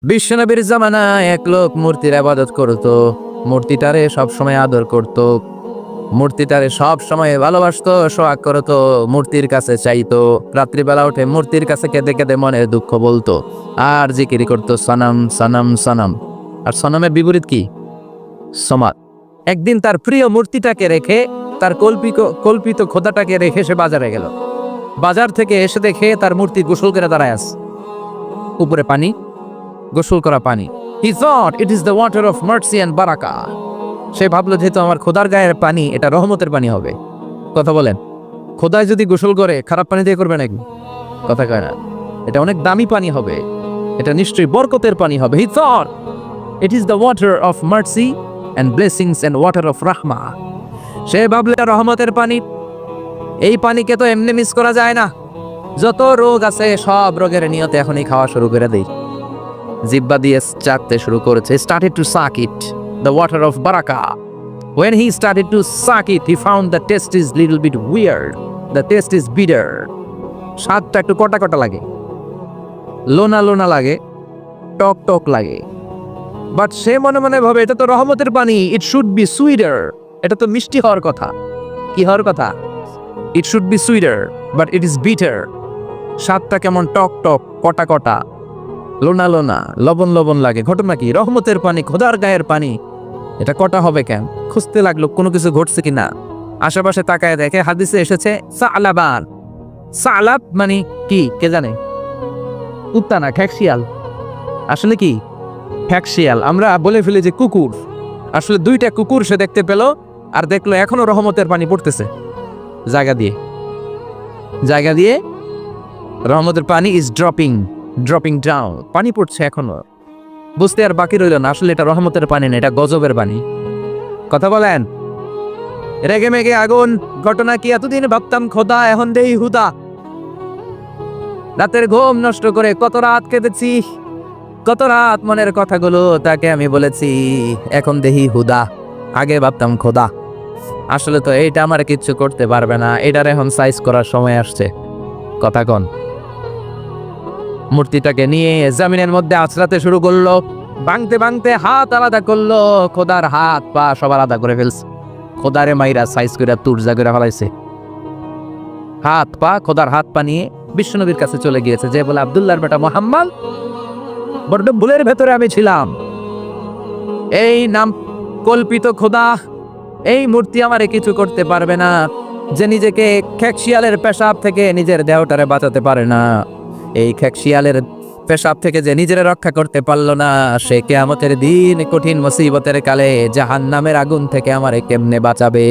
বিশ্বনবীর জামানায় এক লোক মূর্তির ইবাদত করত, মূর্তিটারে সবসময় আদর করত, মূর্তিটারে সব সময় ভালোবাসতো, সোহাগ করতো, মূর্তির কাছে চাইতো, রাত্রিবেলা উঠে মূর্তির কাছে কেঁদে কেঁদে মনের দুঃখ বলতো আর জিকির করতো সনম সনম সনম। আর সনমের বিপরীত কি? সমাদ। একদিন তার প্রিয় মূর্তিটাকে রেখে, তার কল্পিত খোদাটাকে রেখে সে বাজারে গেল। বাজার থেকে এসে দেখে তার মূর্তি গোসল করে দাঁড়ায় আছে, উপরে পানি, গোসল করা পানি। He thought it is the water of mercy and বারাকা। সে ভাবলো যেহেতু আমার খোদার গায়ের পানি, এটা রহমতের পানি হবে। কথা বলেন, খোদায় যদি গোসল করে খারাপ পানি দিয়ে করবে নাকি? কথা কয় না, এটা অনেক দামি পানি হবে, এটা নিশ্চয়ই বরকতের পানি হবে। He thought it is the water of mercy and blessings and water of rahma। সে ভাবলো এটা রহমতের পানি, এই পানিকে তো এমনি মিস করা যায় না। যত রোগ আছে সব রোগের নিয়তে এখনই খাওয়া শুরু করে দেই। জিব্বা দিয়ে চাটতে শুরু করেছে। Started to suck it, the water of baraka. When he started to suck it, he found the taste is little bit weird. The taste is bitter. স্বাদটা একটু কটা কটা লাগে, লোনা লোনা লাগে, টক টক লাগে। বাট সে মনে মনে ভাবে এটা তো রহমতের পানি, ইট শুড বি সুইটার। এটা তো মিষ্টি হওয়ার কথা। কি হওয়ার কথা? It should be sweeter, but it is bitter. স্বাদটা কেমন টক টক, কটা কটা, লোনা লোনা, লবণ লবণ লাগে। ঘটনা কি? রহমতের পানি, খোদার গায়ের পানি, এটা কটা হবে কেন? খুঁজতে লাগলো কোনো কিছু ঘটছে কিনা। আশেপাশে তাকায় দেখে হাদিসে এসেছে সালাবান। সালাব মানে কি কে জানে? কুত্তা না, খ্যাকশিয়াল। আসলে কি? খ্যাকশিয়াল। আমরা বলে ফেলি যে কুকুর, আসলে দুইটা কুকুর সে দেখতে পেল, আর দেখলো এখনো রহমতের পানি পড়তেছে জায়গা দিয়ে জায়গা দিয়ে। রহমতের পানি ইজ ড্রপিং ডাউন, পানি পড়ছে এখনো। বুঝতে আর বাকি রইল না আসলে এটা রহমতের পানি না, এটা গজবের পানি। কথা বলেন, রেগে মেগে আগুন। ঘটনা কি? এতদিন ভাবতাম খোদা, এখন দেই হুদা। রাতের ঘুম নষ্ট করে কত রাত কেঁদেছি, কত রাত মনের কথাগুলো তাকে আমি বলেছি, এখন দেহি হুদা। আগে ভাবতাম খোদা, আসলে তো এইটা আমার কিচ্ছু করতে পারবে না, এটার এখন সাইজ করার সময় আসছে। কথা কন। মূর্তিটাকে নিয়ে জমিনের মধ্যে আছড়াতে শুরু করলো, ভাঙতে ভাঙতে হাত আলাদা করলো, খোদার হাত পা সব আলাদা করে ফেলছে। খোদারে মাইরা সাইজ করে তুরজা করে ফেলাইছে। হাত পা, খোদার হাত পা নিয়ে বিশ্বনবীর কাছে চলে গিয়েছে, যে বলে আব্দুল্লাহর বেটা মুহাম্মদ, বড্ড ভুলের ভেতরে আমি ছিলাম। এই নাম কল্পিত খোদা, এই মূর্তি আমারে কিছু করতে পারবে না। যে নিজেকে খ্যাকশিয়ালের পেশাব থেকে নিজের দেহটারে বাঁচাতে পারে না, এই খ্যাকশিয়ালের পেশাব থেকে যে নিজের রক্ষা করতে পারলো না, সে কিয়ামতের দিন কঠিন মুসিবতের কালে জাহান্নামের আগুন থেকে আমারে কেমনে বাঁচাবে?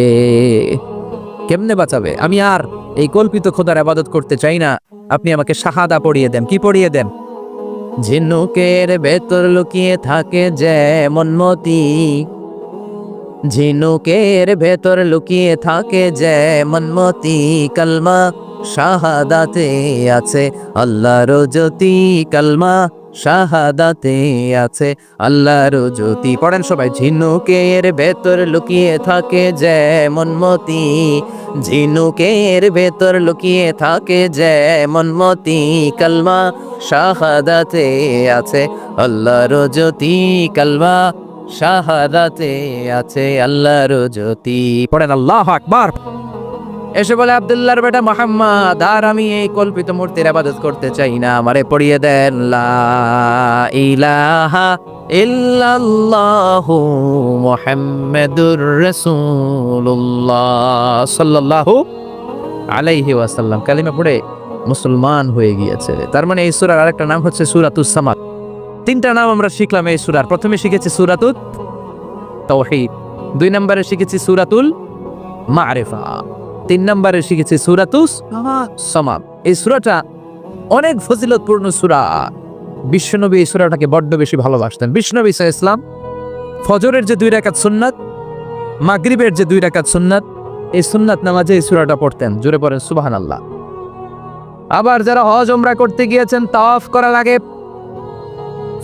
কেমনে বাঁচাবে? আমি আর এই কল্পিত খোদার ইবাদত করতে চাই না। আপনি আমাকে শাহাদা পড়িয়ে দেন। কি পড়িয়ে দেন? ঝিনুকের ভেতর লুকিয়ে থাকে যেমন মতি, ঝিনুকের ভেতর লুকিয়ে থাকে যেমন মতি, কালমা শাহাদাতে আছে আল্লাহর জ্যোতি, কালমা শাহাদাতে আছে আল্লাহর জ্যোতি। পড়েন সবাই। ঝিনুকের ভেতর লুকিয়ে থাকে যেমন মতি, ঝিনুকের ভেতর লুকিয়ে থাকে যেমন মতি, কালমা শাহাদাতে আছে আল্লাহর জ্যোতি, কালমা শাহাদাতে আছে আল্লাহর জ্যোতি। পড়েন আল্লাহু আকবার। এসে বলে আব্দুল্লাহর বেটা মুহাম্মদ, আর আমি এই কল্পিত মূর্তির ইবাদত করতে চাই না, আমারে পড়িয়ে দেন লা ইলাহা ইল্লাল্লাহু মুহাম্মাদুর রাসূলুল্লাহ সাল্লাল্লাহু আলাইহি ওয়াসাল্লাম। কালিমা পড়ে মুসলমান হয়ে গিয়েছে। তার মানে এই সূরার আরেকটা নাম হচ্ছে সূরাতুস সামাদ। তিনটা নাম আমরা শিখলাম এই সূরার। প্রথমে শিখেছি সূরাতুত তাওহীদ, 2 নম্বরে শিখেছি সূরাতুল মারিফা, 3 নম্বরে শিখেছি সূরাতুস সামাদ। এই সূরাটা অনেক ফজিলতপূর্ণ সূরা। বিশ্বনবী এই সূরাটাকে বড্ড বেশি ভালোবাসতেন। বিশ্বনবী সাল্লাল্লাহু আলাইহি ওয়াসাল্লাম ফজরের যে 2 রাকাত সুন্নাত, মাগরিবের যে 2 রাকাত সুন্নাত, এই সুন্নাত নামাজে এই সূরাটা পড়তেন। জোরে পড়েন সুবহানাল্লাহ। আবার যারা হজ উমরা করতে গিয়েছেন, তাওয়াফ করা লাগে,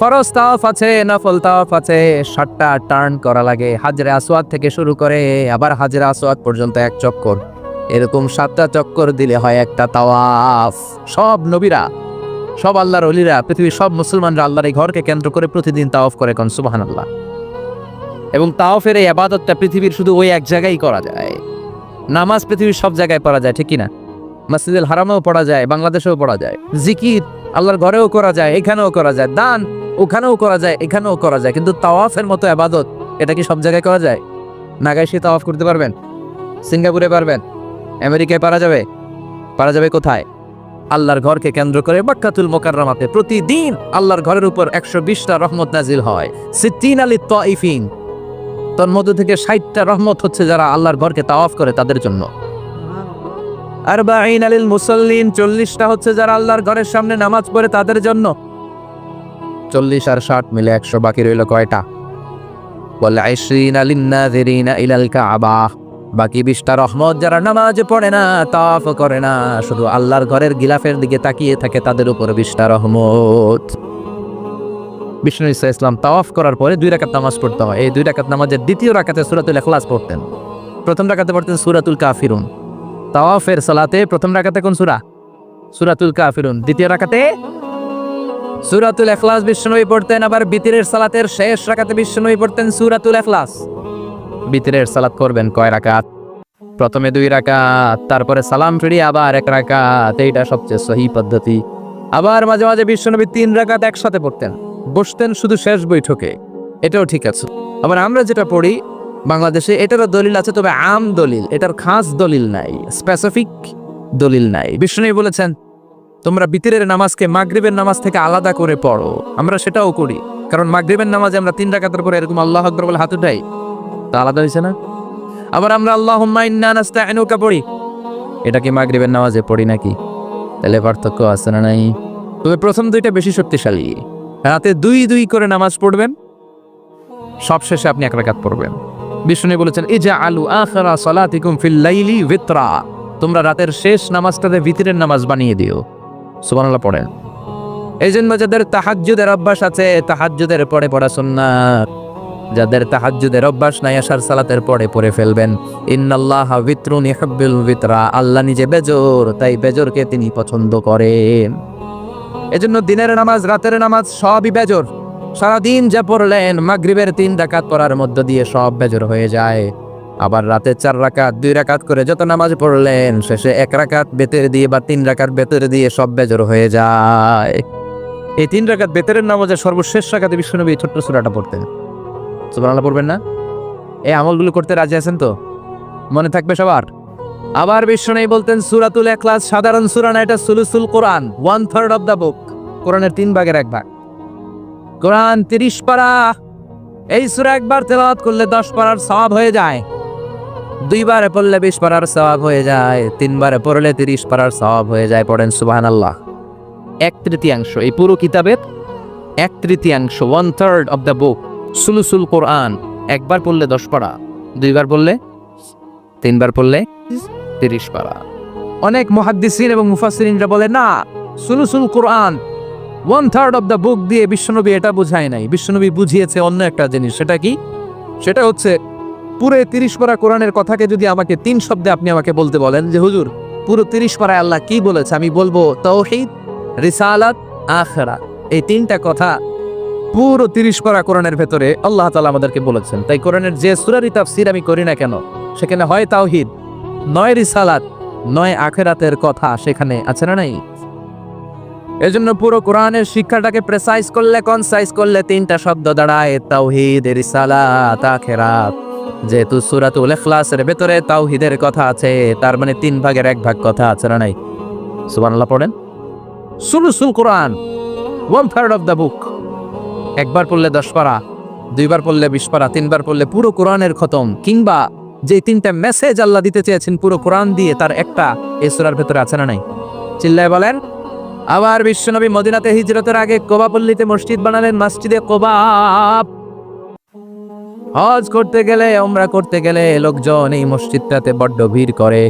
ফরজ তাওয়াফ আছে, নফল তাওয়াফ আছে, 7টা টার্ন করা লাগে। হাজরে আসওয়াদ থেকে শুরু করে আবার হাজরে আসওয়াদ পর্যন্ত 1 চক্কর, এরকম 7টা চক্কর দিলে হয় একটা তাওয়াফ। সব নবীরা সব আল্লাহর ওলিরা, পৃথিবীর সব মুসলমানরা আল্লাহর এই ঘরকে কেন্দ্র করে প্রতিদিন তাওয়াফ করে, কোন সুবহানাল্লাহ। এবং তাওয়াফের এই ইবাদতটা পৃথিবীর শুধু ওই এক জায়গায় করা যায়। নামাজ পৃথিবীর সব জায়গায় পড়া যায়, ঠিক কিনা? মসজিদুল হারামেও পড়া যায়, বাংলাদেশেও পড়া যায়। জিকির আল্লাহর ঘরেও করা যায়, এখানেও করা যায়। দান ওখানেও করা যায়, এখানেও করা যায়। কিন্তু তাওয়াফের মতো ইবাদত, এটা কি সব জায়গায় করা যায়? নাগাইশে তাওয়াফ করতে পারবেন? সিঙ্গাপুরে পারবেন? আমেরিকায় পারা যাবে? পারা যাবে কোথায়? আল্লাহর ঘরকে কেন্দ্র করে মক্কাতুল মুকাররমাতে প্রতিদিন আল্লাহর ঘরের উপর 120টা রহমত নাজিল হয়। সিত্তিনা লিত-তাইফিন, তার মধ্য থেকে 60টা রহমত হচ্ছে যারা আল্লাহর ঘরকে তাওয়াফ করে তাদের জন্য। আরবাঈনা লিল মুসাল্লিন, 40টা হচ্ছে যারা আল্লাহর ঘরের সামনে নামাজ পড়ে তাদের জন্য। 40 আর 60 মিলে 100, বাকি রইল কয়টা? বলে 20 লিন-নাযিরিনা ইলাল কাবা, বাকি 20টা রহমত যারা নামাজ পড়ে না, তাওয়াফ করে না, শুধু আল্লাহর ঘরের গিলাফের দিকে তাকিয়ে থাকে, তাদের উপর 20টা রহমত। বিষ্ণু ঈসা ইসলাম তাওয়াফ করার পরে 2 রাকাত নামাজ পড়তে হয়। এই 2 রাকাত নামাজের দ্বিতীয় রাকাতে সূরাতুল ইখলাস পড়তেন, প্রথম রাকাতে পড়তেন সূরাতুল কাফিরুন। তাওয়াফের সালাতে প্রথম রাকাতে কোন সূরা? সূরাতুল কাফিরুন। দ্বিতীয় রাকাতে সূরাতুল ইখলাস বিষ্ণুই পড়তেন। আবার বিতরের সালাতের শেষ রাকাতে বিষ্ণুই পড়তেন সূরাতুল ইখলাস। বিতরের সালাত করবেন কয় রাকাত? প্রথমে 2 রাকাত, তারপরে সালাম ফিরিয়ে আবার 1 রাকাত। এইটা সবচেয়ে সহি পদ্ধতি। আবার মাঝে মাঝে বিষ্ণুনবী 3 রাকাত একসাথে পড়তেন, বসতেন শুধু শেষ বৈঠকে, এটাও ঠিক আছে। আবার আমরা যেটা পড়ি বাংলাদেশে, এটারও দলিল আছে, তবে আম দলিল, এটার খাস দলিল নাই, স্পেসিফিক দলিল নাই। বিষ্ণু বলেছেন তোমরা বিতরের নামাজকে মাগরিবের নামাজ থেকে আলাদা করে পড়ো। আমরা সেটাও করি, কারণ মাগরিবের নামাজে আমরা 3 রাকাতের পরে এরকম আল্লাহু আকবার বলে হাত উঠাই, তা আলাদা হয়েছে না? আবার আমরা আল্লাহুম্মা ইন্না নাস্তাইনুকা পড়ি, এটা কি মাগরিবের নামাজে পড়ি নাকি? তাহলে পার্থক্য আছে না নাই? তবে প্রথম 2টা বেশি শক্তিশালী। রাতে 2 করে নামাজ পড়বেন, সবশেষে আপনি 1 রাকাত পড়বেন। বিষ্ণু বলেছেন ইজআলু আখিরা সালাতিকুম ফিল লাইলি বিতরা, তোমরা রাতের শেষ নামাজটাতে বিতরের নামাজ বানিয়ে দিও। সুবহানাল্লাহ পড়েন। এই জন্য যাদের তাহাজ্জুদের অভ্যাস আছে, তাহাজ্জুদের পরে পড়া সুন্নাত। যাদের তাহাজ্জুদের অভ্যাস নাই, আশার সালাতের পরে পড়ে ফেলবেন। ইন্নাল্লাহা বিতরুন ইউহিব্বুল বিতরা, আল্লাহ নিজে বেজোর, তাই বেজোরকে তিনি পছন্দ করেন। এজন্য দিনের নামাজ, রাতের নামাজ সবই বেজোর। সারাদিন যা পড়লেন, মাগরিবের 3 রাকাত পড়ার মধ্য দিয়ে সব বেজোর হয়ে যায়। আবার রাতে 4 রাকাত, 2 রাকাত করে যত নামাজ পড়লেন, শেষে 1 রাকাত বেতের দিয়ে বা 3 রাকাত বেতের দিয়ে সব বেজোর হয়ে যায়। এই 3 রাকাত বেতেরের নামাজের সর্বশেষ রাকাতে বিষ্ণুনবী ছোট্ট সূরাটা পড়তেন। সুবহানাল্লাহ পড়বেন না? এই আমলগুলো করতে রাজি আছেন তো? মনে থাকবে সবার? আবার বিষ্ণুনবী বলতেন সূরাতুল ইখলাস সাধারণ সূরা না, এটা সুলুসুল কোরআন, 1/3 অফ দ্য বুক, কোরআনের 3 ভাগের 1 ভাগ। কোরআন 30 পারা। এই সূরা একবার তেলাওয়াত করলে 10 পারার সওয়াব হয়ে যায়, 2 বারে পড়লে 20 পারার সওয়াব হয়ে যায়, 3 বারে পড়লে 30 পারার সওয়াব হয়ে যায়। পড়েন সুবহানাল্লাহ। 1/3 এই পুরো কিতাবের 1/3, 1/3 অফ দ্য বুক সুলুসুল কোরআন। একবার পড়লে 10 পারা, 2 বার পড়লে, 3 বার পড়লে 30 পারা। অনেক মুহাদ্দিসিন এবং মুফাসসিরিনরা বলে না, সুলুসুল কোরআন 1/3 অফ দ্য বুক দিয়ে বিশ্বনবী এটা বুঝায় নাই। বিশ্বনবী বুঝিয়েছে অন্য একটা জিনিস। সেটা কি? সেটা হচ্ছে পুরো 30 পারা কোরআনের কথাকে যদি আমাকে 3 শব্দে আপনি আমাকে বলতে বলেন যে হুজুর পুরো 30 পারায় আল্লাহ কি বলেছে, আমি বলবো তাওহীদ, রিসালাত, আখিরাত। এই 3টা কথা পুরো 30 পারা কোরআনের ভেতরে আল্লাহ তাআলা আমাদেরকে বলেছেন। তাই কোরআনের যে সূরারই তাফসীর আমি করি না কেন, সেখানে হয় তাওহীদ, নয় রিসালাত, নয় আখিরাতের কথা সেখানে আছে না নাই? এজন্য পুরো কোরআনের শিক্ষাটাকে প্রেসাইজ করলে, কনসাইজ করলে 3টা শব্দ দাঁড়ায়, তাওহীদ, রিসালাত, আখিরাত। যেহেতু সূরাতুল ইখলাসের ভেতরে তাওহীদের কথা আছে, তার মানে 3 ভাগের 1 ভাগ কথা আছে না নাই? সুবহানাল্লাহ পড়েন। সুলুসুল কোরআন 1/3 অফ দ্য বুক। একবার পড়লে 10 পারা, 2 বার পড়লে 20 পারা, 3 বার পড়লে পুরো কোরআনের খতম। কিংবা যে 3টা মেসেজ আল্লাহ দিতে চেয়েছেন পুরো কোরআন দিয়ে, তার একটা এই সূরার ভেতরে আছে না নাই? চিল্লায় বলেন। আবার বিশ্বনবী মদিনাতে হিজরতের আগে কোবা পল্লীতে মসজিদ বানালেন, মসজিদে কোবা। হজ করতে গেলে, উমরা করতে গেলে লোকজন এই মসজিদটাতে বড্ড ভিড় করে,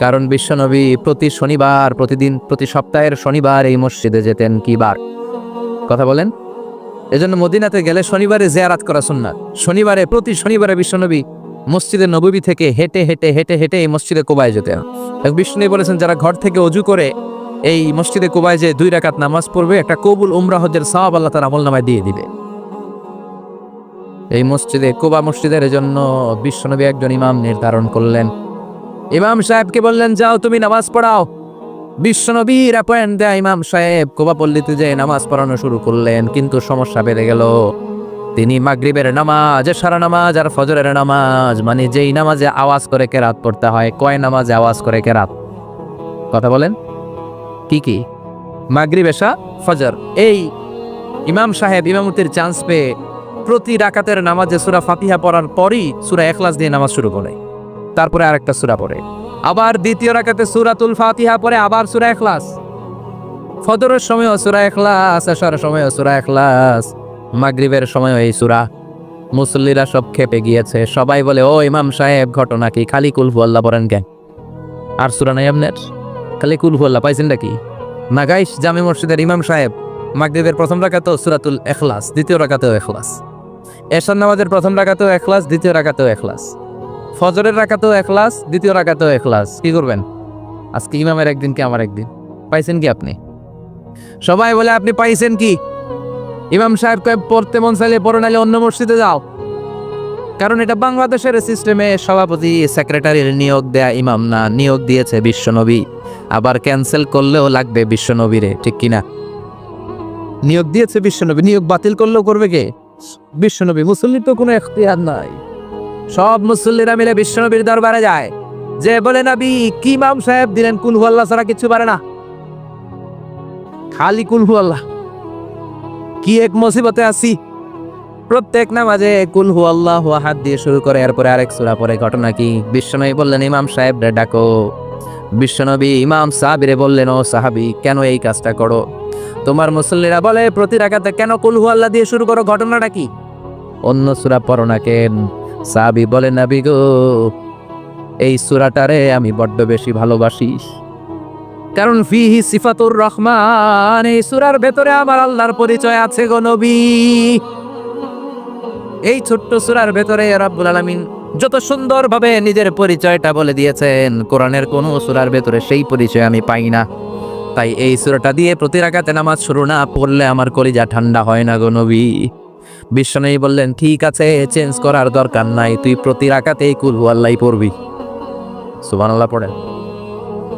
কারণ বিশ্বনবী প্রতি শনিবার, প্রতি সপ্তাহের শনিবার এই মসজিদে যেতেন। কি বার? কথা বলেন। এজন্য মদিনাতে গেলে শনিবারে জিয়ারাত করা সুন্নাত। প্রতি শনিবারে বিশ্বনবী মসজিদে নববী থেকে হেঁটে হেঁটে হেঁটে হেঁটে এই মসজিদে কোবায় যেতেন। বিষ্ণু বলেছেন যারা ঘর থেকে ওযু করে এই মসজিদে কুবায় যে 2 রাকাত নামাজ পড়বে, একটা কবুল উমরা হজের সওয়াব আল্লাহ তার আমলনামায় দিয়ে দিবে। এই মসজিদে কুবা মসজিদের জন্য বিশ্বনবী একজন ইমাম নির্ধারণ করলেন। ইমাম সাহেবকে বললেন, যাও তুমি নামাজ পড়াও। বিশ্বনবীর অ্যাপয়েন্ট দেয়া ইমাম সাহেব কুবা পল্লীতে যে নামাজ পড়ানো শুরু করলেন, কিন্তু সমস্যা বেড়ে গেল। তিনি মাগরিবের নামাজ, এশার নামাজ আর ফজরের নামাজ, মানে যেই নামাজে আওয়াজ করে কেরাত পড়তে হয়, কয় নামাজে আওয়াজ করে কেরাত? কথা বলেন, কি কি? মাগরিব, এশা, ফজর। এই ইমাম সাহেব ইমামতির চান্স পেয়ে প্রতি রাকাতের নামাজে সূরা ফাতিহা পড়ার পরই সূরা ইখলাস দিয়ে নামাজ শুরু করে, তারপরে আরেকটা সূরা পড়ে, আবার দ্বিতীয় রাকাতে সূরাতুল ফাতিহা পড়ে, আবার সূরা ইখলাস। ফজরের সময়ও সূরা ইখলাস, এশার সময়ও সূরা ইখলাস, মাগরিবের সময়ও এই সূরা। মুসল্লিরা সব খেপে গিয়েছে, সবাই বলে, ও ইমাম সাহেব, ঘটনা কি? খালি কুল হুয়াল্লাহ পড়েন কেন? আর সূরা নাই আপনার? খালি কুল হুয়াল্লাহ পাইছেন নাকি? না গাইস, জামে মসজিদের ইমাম সাহেব মাগরিবের প্রথম রাকাতেও সূরাতুল ইখলাস, দ্বিতীয় রাকাতেও ইখলাস, এশার নামাজের প্রথম রাকাতেও ইখলাস, দ্বিতীয় রাকাতেও ইখলাস, ফজরের রাকাতেও ইখলাস, দ্বিতীয় রাকাতেও ইখলাস। কি করবেন? আজকে ইমামের একদিন কি আমার একদিন? পাইছেন কি আপনি? সবাই বলে, আপনি পাইছেন কি? ইমাম সাহেব কয়, পড়তে মন চাইলে পড়ো, নাইলে অন্য মসজিদে যাও। কারণ এটা বাংলাদেশের সিস্টেমে সভাপতি সেক্রেটারির নিয়োগ দেয়া ইমাম না, নিয়োগ দিয়েছে বিশ্বনবী। আবার ক্যান্সেল করলেও লাগবে বিশ্বনবীরে, ঠিক কিনা? নিয়োগ দিয়েছে বিশ্বনবী, নিয়োগ বাতিল করলেও করবে কে? বিশ্বনবী। মুসল্লির তো কোনো এখতিয়ার নাই। সব মুসল্লিরা মিলে বিশ্বনবীর দরবারে যায়, যে বলে, নবী, কি ইমাম সাহেব দিলেন, কুল হুয়াল্লাহ ছাড়া কিছু পারে না, খালি কুল হুয়াল্লাহ, কি এক মুসিবতে আছি। প্রত্যেক নামাজে কুল হুয়াল্লাহু আহাদ দিয়ে শুরু করে, এরপরে আরেক সূরা পড়ে। ঘটনা কি? বিশ্বনবী বললেন, ইমাম সাহেব রে ডাকো। বিশ্বনবী ইমাম সাহাবীরে বললেন, ও সাহাবী, কেন এই কাজটা করো? তোমার মুসল্লিরা বলে, প্রতি রাকাতে কেন কুল হুয়াল্লাহ দিয়ে শুরু করো, ঘটনাটা কি? অন্য সূরা পড়ো না কেন? সাহাবী বলে, নবী গো, এই সূরাটারে আমি বড্ড বেশি ভালোবাসি, কারণ ফিহি সিফাতুর রহমান, এই সূরার ভেতরে আমার আল্লাহর পরিচয় আছে গো নবী। এই ছোট্ট সূরার ভেতরে রব্বুল আলামিন যত সুন্দরভাবে নিজের পরিচয়টা বলে দিয়েছেন, কোরআনের কোন সূরার ভেতরে সেই পরিচয় আমি পাই না। তাই এই সূরাটা দিয়ে প্রতি রাকাতে নামাজ শুরু না পড়লে আমার কলিজা ঠান্ডা হয় না গো নবী। বিশ্বনবী বললেন, ঠিক আছে, চেঞ্জ করার দরকার নাই, তুই প্রতি রাকাতেই কুল হুয়াল্লাহই পড়বি। সুবহানাল্লাহ পড়েন।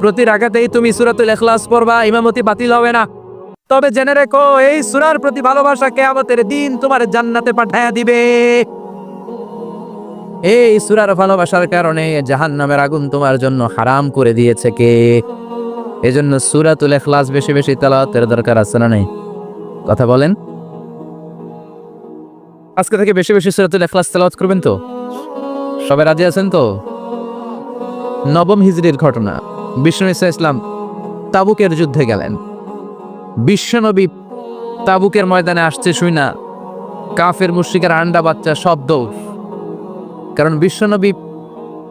প্রতি রাকাতেই তুমি সূরাতুল ইখলাস পড়বা, ইমামতি বাতিল হবে না। তবে জেনে রেখো, এই সূরার প্রতি ভালোবাসা কিয়ামতের দিন তোমার জান্নাতে পাঠায়া দিবে। এই সূরার ভালোবাসার কারণে জাহান্নামের আগুন তোমার জন্য হারাম করে দিয়েছে কে? এজন্য সূরাতুল ইখলাস বেশি বেশি তেলাওয়াতের দরকার আছে না নাই? কথা বলেন। আজকে থেকে বেশি বেশি সূরাতুল ইখলাস তেলাওয়াত করবেন তো? সবাই রাজি আছেন তো? নবম হিজরির ঘটনা। বিশ্বনবী সাল্লাল্লাহু আলাইহি ওয়াসাল্লাম তাবুকের যুদ্ধে গেলেন। বিশ্বনবী তাবুকের ময়দানে আসছে শুইনা কাফের মুশরিকের আন্ডা বাচ্চা সব দৌড়। কারণ বিশ্বনবী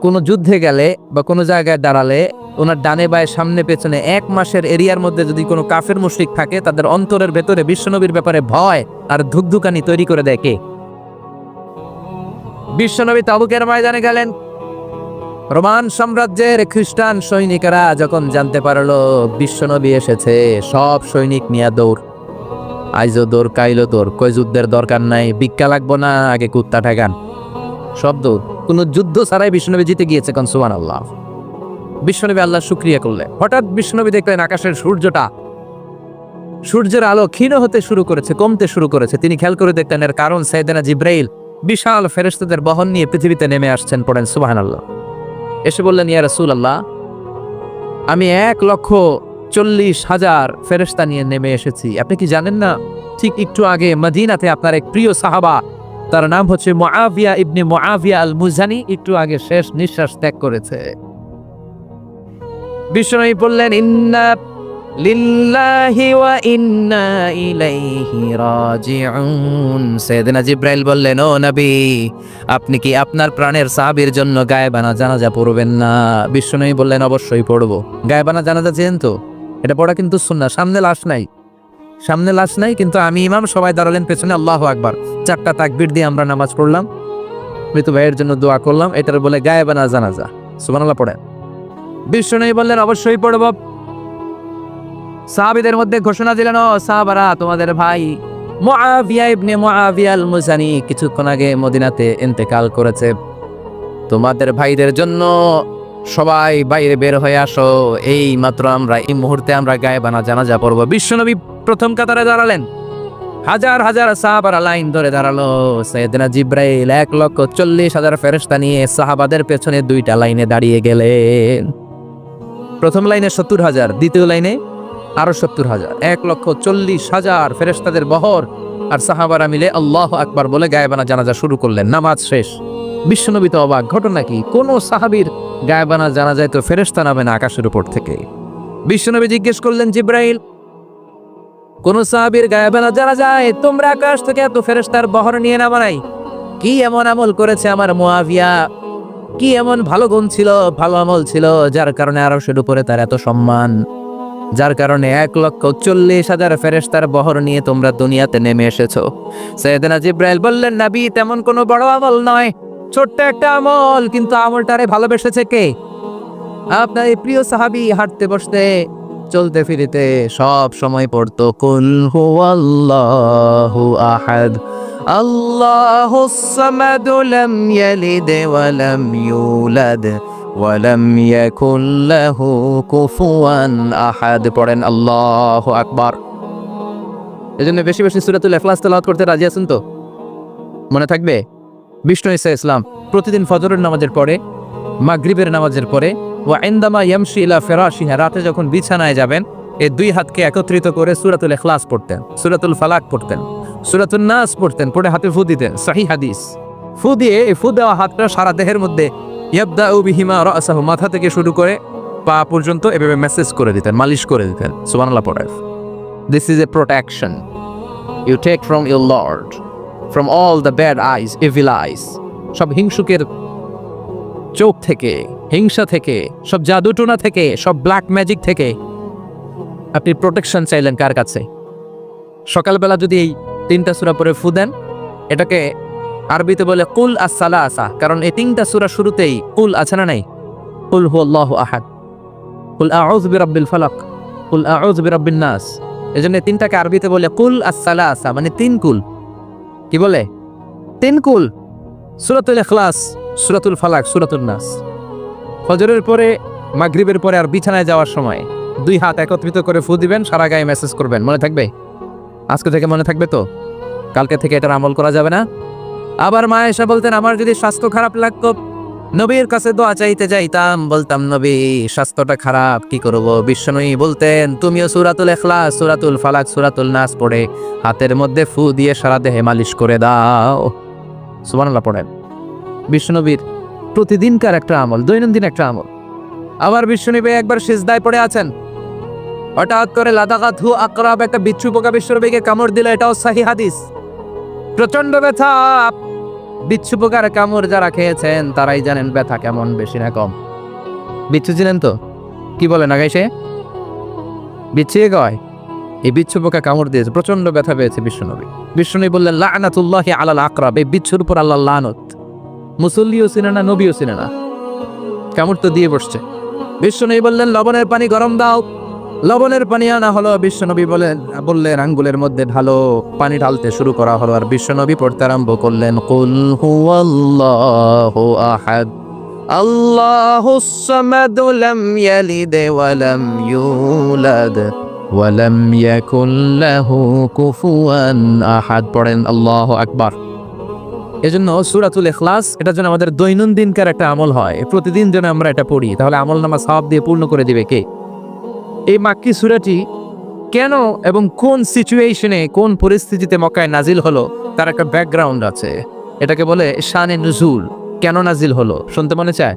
কোনো যুদ্ধে গেলে বা কোনো জায়গায় দাঁড়ালে ওনার ডানে বায়ে সামনে পেছনে 1 মাসের এরিয়ার মধ্যে যদি কোনো কাফের মুশরিক থাকে, তাদের অন্তরের ভেতরে বিশ্বনবীর ব্যাপারে ভয় আর ধুকধুকানি তৈরি করে দেয় কে? বিশ্বনবী তাবুকের ময়দানে গেলেন। রোমান সাম্রাজ্যের খ্রিস্টান সৈনিকেরা যখন জানতে পারলো বিশ্বনবী এসেছে, সব সৈনিক নিয়ে দৌড়। আইজো দৌড়, কাইলো দৌড়, কই যুদ্ধের দরকার নাই, ভিক্ষা লাগবো না, আগে কুত্তা ঠেকান, সব দৌড়। কোনো যুদ্ধ ছাড়াই বিশ্বনবী জিতে গিয়েছে, কোন সুবহানাল্লাহ। বিশ্বনবী আল্লাহ শুকরিয়া করলেন। হঠাৎ বিশ্বনবী দেখলেন আকাশের সূর্যের আলো ক্ষীণ হতে শুরু করেছে, কমতে শুরু করেছে। তিনি খেয়াল করে দেখলেন এর কারণ সাইয়েদনা জিব্রাইল বিশাল ফেরেশতাদের বহন নিয়ে পৃথিবীতে নেমে আসছেন। পড়েন সুবহানাল্লাহ। এসে বললেন, ইয়া রাসূলুল্লাহ, আমি 1,40,000 ফেরেশতা নিয়ে নেমে এসেছি। আপনি কি জানেন না, ঠিক একটু আগে মদিনাতে আপনার এক প্রিয় সাহাবা, তার নাম হচ্ছে মুআবিয়া ইবনে মুআবিয়া আল মুজানি, একটু আগে শেষ নিঃশ্বাস ত্যাগ করেছে। বিশ্বনবী বললেন, ইন্না লিল্লাহি ওয়া ইন্না ইলাইহি রাজিউন। সাইয়েদনা জিব্রাইল বললেন, ও নবী, আপনি কি আপনার প্রাণের সাহাবীর জন্য গায়েবানা জানাজা পড়বেন না? বিশ্বনবী বললেন, অবশ্যই পড়ব। গায়েবানা জানাজা চেন তো? এটা পড়া কিন্তু সুন্নাহ। সামনে লাশ নাই, কিন্তু আমি ইমাম, সবাই দাঁড়ালেন পেছনে, আল্লাহু আকবার, 4টা তাকবীর দিয়ে আমরা নামাজ পড়লাম, মৃত ভাইয়ের জন্য দোয়া করলাম, এটার বলে গায়েবানা জানাজা। সুবহানাল্লাহ পড়েন। বিশ্বনবী বললেন, অবশ্যই পড়ব। সাহাবীদের মধ্যে ঘোষণা দিলেন, ও সাহাবারা, তোমাদের ভাই মুআবিয়া ইবনে মুআবিয়া আল মুজানি কিছুক্ষণ আগে মদিনাতে ইন্তেকাল করেছে। তোমাদের ভাইদের জন্য সবাই বাইরে বের হয়ে আসো, এই মাত্র আমরা এই মুহূর্তে আমরা গায়েবানা জানাজা পড়ব। বিশ্বনবী প্রথম কাতারে দাঁড়ালেন, হাজার হাজার সাহাবারা লাইন ধরে দাঁড়ালো। সাইয়েদনা জিব্রাইল 1,40,000 ফেরেশতা নিয়ে সাহাবাদের পেছনে 2টা লাইনে দাঁড়িয়ে গেলেন। প্রথম লাইনে 70,000, দ্বিতীয় লাইনে আরো 70,000, 1,40,000 ফেরেশতাদের বহর। আর সাহাবারা মিলে আল্লাহু আকবার বলে গায়েবানা জানাজা শুরু করলেন। নামাজ শেষ। বিশ্বনবী তো অবাক, ঘটনা কি? কোন সাহাবীর গায়েবানা জানাজায় তো ফেরেশতা নামে না আকাশের উপর থেকে। বিশ্বনবী জিজ্ঞেস করলেন, জিব্রাইল, কোন সাহাবীর গায়েবানা জানাজায় তোমরা আকাশ থেকে এত ফেরেশতার বহর নিয়ে নামা নাই? কি এমন আমল করেছে আমার মুআবিয়া? কি এমন ভালো গুণ ছিল, ভালো আমল ছিল, যার কারণে আরশের উপরে তার এত সম্মান, যার কারণে 1,40,000 ফেরেশতার বহর নিয়ে তোমরা দুনিয়াতে নেমে এসেছো? সাইয়েদনা জিব্রাইল বললেন, নবী, তেমন কোনো বড় আমল নয়, ছোট্ট একটা আমল, কিন্তু আমলটারে ভালোবেসেছে কে? আপনার এই প্রিয় সাহাবী হাঁটতে বসতে চলতে ফিরিতে সব সময় পড়তো কুল হুয়াল্লাহু আহাদ আল্লাহুস সামাদ লাম ইয়ালিদ ওয়া লাম ইউলাদ ওয়া লাম ইয়াকুল লাহু কুফুয়ান আহাদ। পড়েন আল্লাহু আকবার। এজন্য বেশি বেশি সূরাতুল ইখলাস তেলাওয়াত করতে রাজি আছেন তো? মনে থাকবে? বিষ্ণু ঈসা ইসলাম প্রতিদিন ফজরের নামাজের পরে, মাগরিবের নামাজের পরে, ওয়া ইনদামা ইয়ামশি ইলা ফিরাশিহি, রাতে যখন বিছানায় যাবেন, এই 2 হাতকে একত্রিত করে সূরাতুল ইখলাস পড়তেন, সূরাতুল ফালাক পড়তেন, সূরাতুন নাস পড়তেন, পড়ে হাতে ফু দিতেন। সহিহ হাদিস। ফু দিয়ে এই ফু দেওয়া হাতটা সারা দেহের মধ্যে ইয়াবদাউ বিহিমা রাসাহু, মাথা থেকে শুরু করে পা পর্যন্ত এভাবে মেসেজ করে দিতেন, মালিশ করে দিতেন। সুবহানাল্লাহ পড়েন। This is a protection you take from your lord, from all the bad eyes, evil eyes, সব হিংসুকের চোখ থেকে, হিংসা থেকে, সব জাদুটোনা থেকে, সব ব্ল্যাক ম্যাজিক থেকে আপনি প্রোটেকশন চাইলেন কার কাছে? সকালবেলা যদি এই 3টা সূরা পড়ে ফু দেন, এটাকে আরবিতে বলে কুল আস-সালাসা, কারণ এই 3টা সূরা শুরুতেই কুল আছে না নাই? কুল হুয়াল্লাহু আহাদ, কুল আউযু বিরাব্বিল ফালাক, কুল আউযু বিরাব্বিন নাস। এজন্য 3টাকে আরবিতে বলে কুল আস-সালাসা, মানে 3 কুল। কি বলে? 3 কুল। সূরাতুল ইখলাস, সূরাতুল ফালাক, সূরাতুন নাস। ফজরের পরে, মাগরিবের পরে আর বিছানায় যাওয়ার সময় 2 হাত একত্রিত করে ফু দিবেন, সারা গায়ে মেসেজ করবেন। মনে থাকবে? আজকে থেকে মনে থাকবে তো? কালকে থেকে এটার আমল করা যাবে না? আবার মা এসে বলতেন, আমার যদি স্বাস্থ্য খারাপ লাগতো, নবীর কাছে দোয়া চাইতে যাইতাম, বলতাম, নবী স্বাস্থ্যটা খারাপ, কি করব? বিশ্বনবী বলতেন, তুমিও সূরাতুল ইখলাস, সূরাতুল ফালাক, সূরাতুল নাস পড়ে হাতের মধ্যে ফু দিয়ে সারা দেহে মালিশ করে দাও। সুবহানাল্লাহ পড়েন। বিশ্বনবীর প্রতিদিনকার একটা আমল, দৈনন্দিন একটা আমল। আবার বিশ্বনবী একবার সিজদায় পড়ে আছেন, হঠাৎ করে লাদাগাথু আকরাব, একটা বিচ্ছু পোকা বিশ্বনবীকে কামড় দিল। এটাও সহিহ হাদিস। প্রচন্ড ব্যথা। বিচ্ছু পোকার কামড় যারা খেয়েছেন তারাই জানেন ব্যথা কেমন, বেশি না কম। বিচ্ছু ছিলেন তো? কি বলে না গাইছে? বিচ্ছিয়ে কয় এই বিচ্ছু পোকা কামড় দিয়েছে, প্রচন্ড ব্যথা পেয়েছে বিশ্বনবী। বিশ্বনবী বললেন, লা'নাতুল্লাহি আলাল আকরাব, এই বিচ্ছুর উপর আল্লাহর লানত। মুসল্লিও চিনে না, নবীও চিনে না, কামড় তো দিয়ে বসছে। বিশ্বনবী বললেন, লবণের পানি গরম দাও। লবণের পানি আনা হলো। বিশ্বনবী বললেন আঙ্গুলের মধ্যে ঢালো। পানি ঢালতে শুরু করা হলো, আর বিশ্বনবী পড়তে আরম্ভ করলেন, কুল হুয়াল্লাহু আহাদ আল্লাহুস সামাদ লাম ইয়ালিদ ওয়া লাম ইউলাদ ওয়া লাম ইয়াকুল লাহু কুফুয়ান আহাদ। পড়েন আল্লাহু আকবার। এজন্য সূরাতুল ইখলাস এটা যেন আমাদের দৈনন্দিনকার একটা আমল হয়, প্রতিদিন যেন আমরা এটা পড়ি, তাহলে আমলনামা সওয়াব দিয়ে পূর্ণ করে দিবে কে? এই মাক্কি সূরাটি কেন এবং কোন সিচুয়েশনে, কোন পরিস্থিতিতে মক্কায় নাজিল হলো তার একটা ব্যাকগ্রাউন্ড আছে। এটাকে বলে শানে নুজুল। কেন নাজিল হলো শুনতে মনে চায়?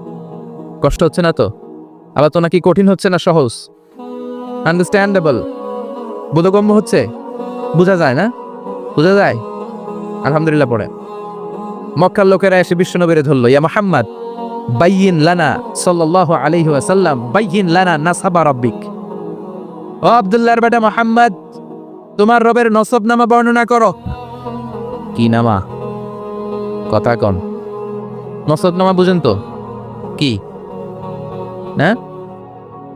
কষ্ট হচ্ছে না তো? আবার তো নাকি কঠিন হচ্ছে না, সহজ, আন্ডারস্ট্যান্ডেবল, বোধগম্য হচ্ছে? বোঝা যায় না? বোঝা যায়? আলহামদুলিল্লাহ পড়ে। মক্কার লোকেরা এসে বিশ্বনবীরে ধরল, ইয়া মুহাম্মদ বাইয়িন লানা সাল্লাল্লাহু আলাইহি ওয়াসাল্লাম বাইয়িন লানা নাসাবা রাব্বিক। ও আব্দুল্লাহর বেটা মুহাম্মদ, তোমার রবের নসবনামা বর্ণনা করো। কি নামা? কথা কন। নসবনামা বুঝেন তো কি? না,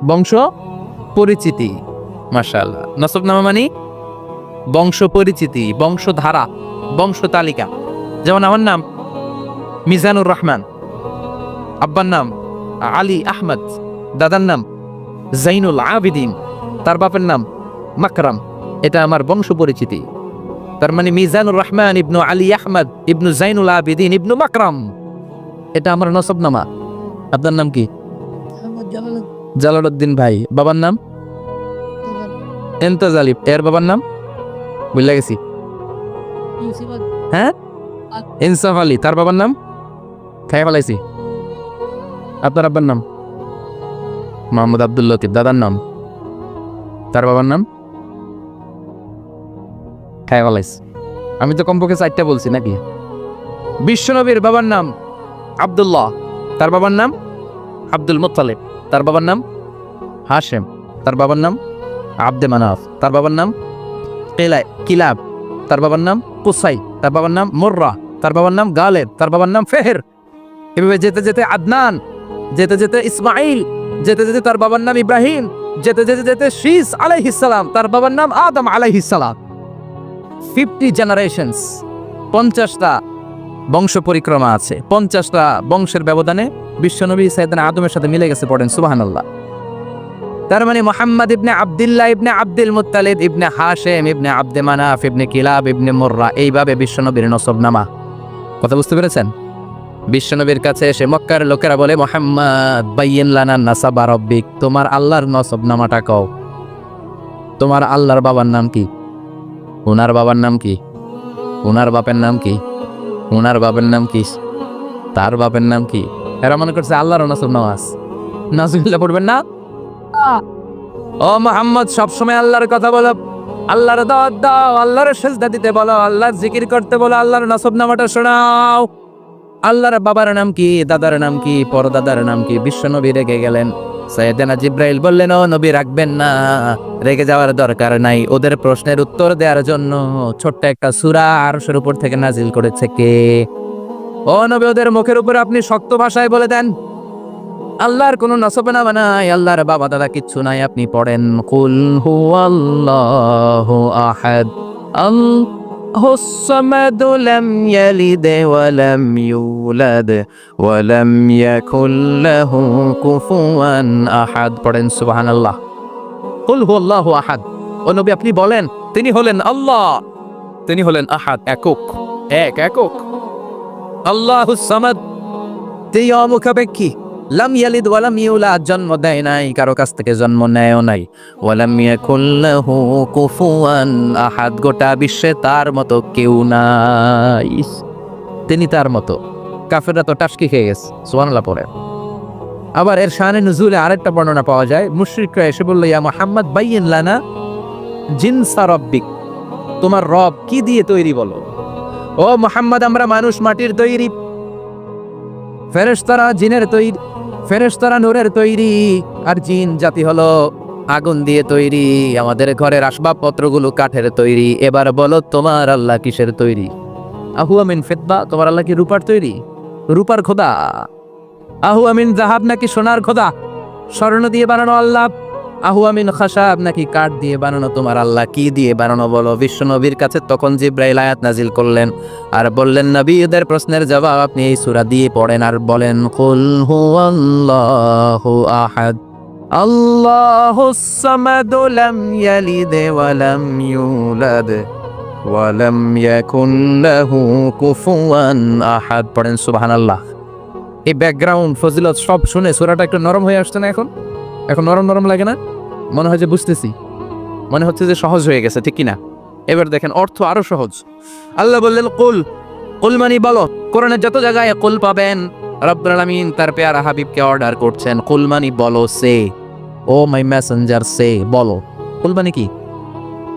বংশ পরিচিতি। মাশাআল্লাহ। নসবনামা মানে বংশ পরিচিতি, বংশধারা, বংশ তালিকা। যেমন আমার নাম মিজানুর রহমান, আব্বার নাম আলী আহমদ, দাদার নাম জাইনুল আবিদিন, তার বাপের নাম মাকরাম। এটা আমার বংশ পরিচিতি। তার মানে মিজানুর রহমান ইবনু আলী আহমদ ইবনু জাইনুল আবিদিন ইবনু মাকরাম, এটা আমার নসবনামা। আপনার নাম কি? জালালউদ্দিন ভাই। বাবার নাম ইমতাজ আলী। এর বাবার নাম বুঝলা গেছি। হ্যাঁ, ইনসাফ আলী। তার বাবার নাম খাই ফেলাইছি। আপনার আব্বার নাম মোহাম্মদ আব্দুল লতিফ। দাদার নাম, তার বাবার নাম খাই ফেলাইছি। আমি তো কমপক্ষে 4টা বলছি নাকি? বিশ্বনবীর বাবার নাম আব্দুল্লাহ, তার বাবার নাম আব্দুল মুত্তালিব, তার বাবার নাম হাশেম, তার বাবার নাম আব্দে মানাফ, তার বাবার নাম কিলাব, তার বাবার নাম কুসাই, তার বাবার নাম মুররা, তার বাবার নাম গালেব, তার বাবার নাম ফেহের। এভাবে যেতে যেতে আদনান, যেতে যেতে ইসমাইল, যেতে যেতে তার বাবার নাম ইব্রাহিম, যেতে যেতে যেতে শীস আলাইহিস সালাম, তার বাবার নাম আদম আলাইহিস সালাম। 50 জেনারেশনস, 50টা বংশ পরিক্রমা আছে। 50টা বংশের ব্যবধানে বিশ্বনবী সাইয়েদনা আদমের সাথে মিলে গেছে। পড়েন সুবহানাল্লাহ। তার মানে মুহাম্মদ ইবনে আব্দুল্লাহ ইবনে আব্দুল মুত্তালিব ইবনে হাশেম ইবনে আব্দে মানাফ ইবনে কিলাব ইবনে মুররা, এইভাবে বিশ্বনবীর নসবনামা। কথা বুঝতে পেরেছেন? বিশ্বনবীর কাছে এসে মক্কার লোকেরা বলে, মুহাম্মদ বাইয়িন লানা নাসাবা রাব্বিক, তোমার আল্লাহর নসবনামাটা কও। তোমার আল্লাহর বাবার নাম কি? ওনার বাবার নাম কি? ওনার বাপের নাম কি? ওনার বাপের নাম কি? তার বাপের নাম কি? এরা মনে করছে আল্লাহর নসবনামা আছে। নাউজুবিল্লাহ পড়বেন না? ও মুহাম্মদ, সবসময় আল্লাহর কথা বলো, আল্লাহর দাওয়াত দাও, আল্লাহর সিজদা দিতে বলো, আল্লাহর জিকির করতে বলো, আল্লাহর নসবনামাটা শোনাও। আল্লাহর বাবার নাম কি? দাদার নাম কি? পরদাদার নাম কি? বিশ্বনবী রেগে গেলেন। সাইয়েদনা জিব্রাইল বললেন, ও নবী রাখবেন না, রেগে যাওয়ার দরকার নাই। ওদের প্রশ্নের উত্তর দেওয়ার জন্য ছোট্ট একটা সূরা আরশের উপর থেকে নাজিল করেছে কে? ও নবী, ওদের মুখের উপর আপনি শক্ত ভাষায় বলে দেন, আল্লাহর কোনো নসবনামা নাই, আল্লাহর বাবা দাদা কিচ্ছু নাই। আপনি পড়েন, কুল হুয়াল্লাহু আহাদ আল্লাহুস সামাদ লাম ইয়ালিদ ওয়া লাম ইউলাদ ওয়া লাম ইয়াকুল লাহু কুফুয়ান আহাদ। পড়েন সুবহানাল্লাহ। কুল হুয়াল্লাহু আহাদ। ও নবী, আপনি বলেন, তিনি হলেন আল্লাহ, তিনি হলেন আহাদ, একক, একক। আল্লাহুস সামাদ, তিনি অমুখাপেক্ষী। লাম ইয়ালিদ ওয়া লাম ইউলাদ, জন্ম দেয় নাই, কারো কাছ থেকে জন্ম নেয়ও নাই। ওয়া লাম ইয়াকুল লাহু কুফুয়ান আহাদ, গোটা বিশ্বে তার মতো কেউ নাই, তিনি তার মতো। কাফেররা তো টাসকি খেয়ে গেছে। সুবহানাল্লাহ পড়ে। আবার এর শানে নুজুলে আরেকটা বর্ণনা পাওয়া যায়। মুশরিকরা এসে বলল, ইয়া মুহাম্মদ বাইয়িন লানা জিনসা রাব্বিক, তোমার রব কি দিয়ে তৈরি বলো। ও মুহাম্মদ, আমরা মানুষ মাটির তৈরি, ফেরেশতারা জিনের তৈরি, ফেরেশতারা নূরের তৈরি, আর জিন জাতি হলো আগুন দিয়ে তৈরি। আমাদের ঘরের আসবাবপত্রগুলো কাঠের তৈরি। এবার বলো, তোমার আল্লাহ কিসের তৈরি? আহুয়া মিন ফিদ্দা, তোমার আল্লাহ কি রূপার তৈরি? রূপার খোদা? আহুয়া মিন যাহাব, নাকি সোনার খোদা? স্বর্ণ দিয়ে বানানো আল্লাহ? আহুয়া মিন খাশাব, নাকি কাঠ দিয়ে বানানো তোমার আল্লাহ? কি দিয়ে বানানো বলো? বিশ্বনবীর কাছে তখন জিব্রাইল আয়াত নাজিল করলেন আর বললেন, নবী, এদের প্রশ্নের জবাব আপনি এই সূরা দিয়ে পড়েন আর বলেন, কুল হুয়াল্লাহু আহাদ আল্লাহুস সামাদ লাম ইয়ালিদ ওয়া লাম ইউলাদ ওয়া লাম ইয়াকুন লাহু কুফুয়ান আহাদ। পড়েন সুবহানাল্লাহ। এই ব্যাকগ্রাউন্ড ফজিলত সব শুনে সূরাটা একটু নরম হয়ে আসছে না? এখন নরম নরম লাগে না? মনে হয় যে বুঝতেছি, মনে হচ্ছে যে সহজ হয়ে গেছে, ঠিক কিনা? এবার দেখেন অর্থ আরো সহজ। আল্লাহ বললেন, কুল, কুল মানে বলো। কোরআনের যত জায়গায় কুল পাবেন, রব্বুল আলামিন তার পেয়ারা হাবিবকে অর্ডার করছেন, কুল মানে বলো, সে, ও মাই মেসেঞ্জার, সে, বলো। কুল মানে কি?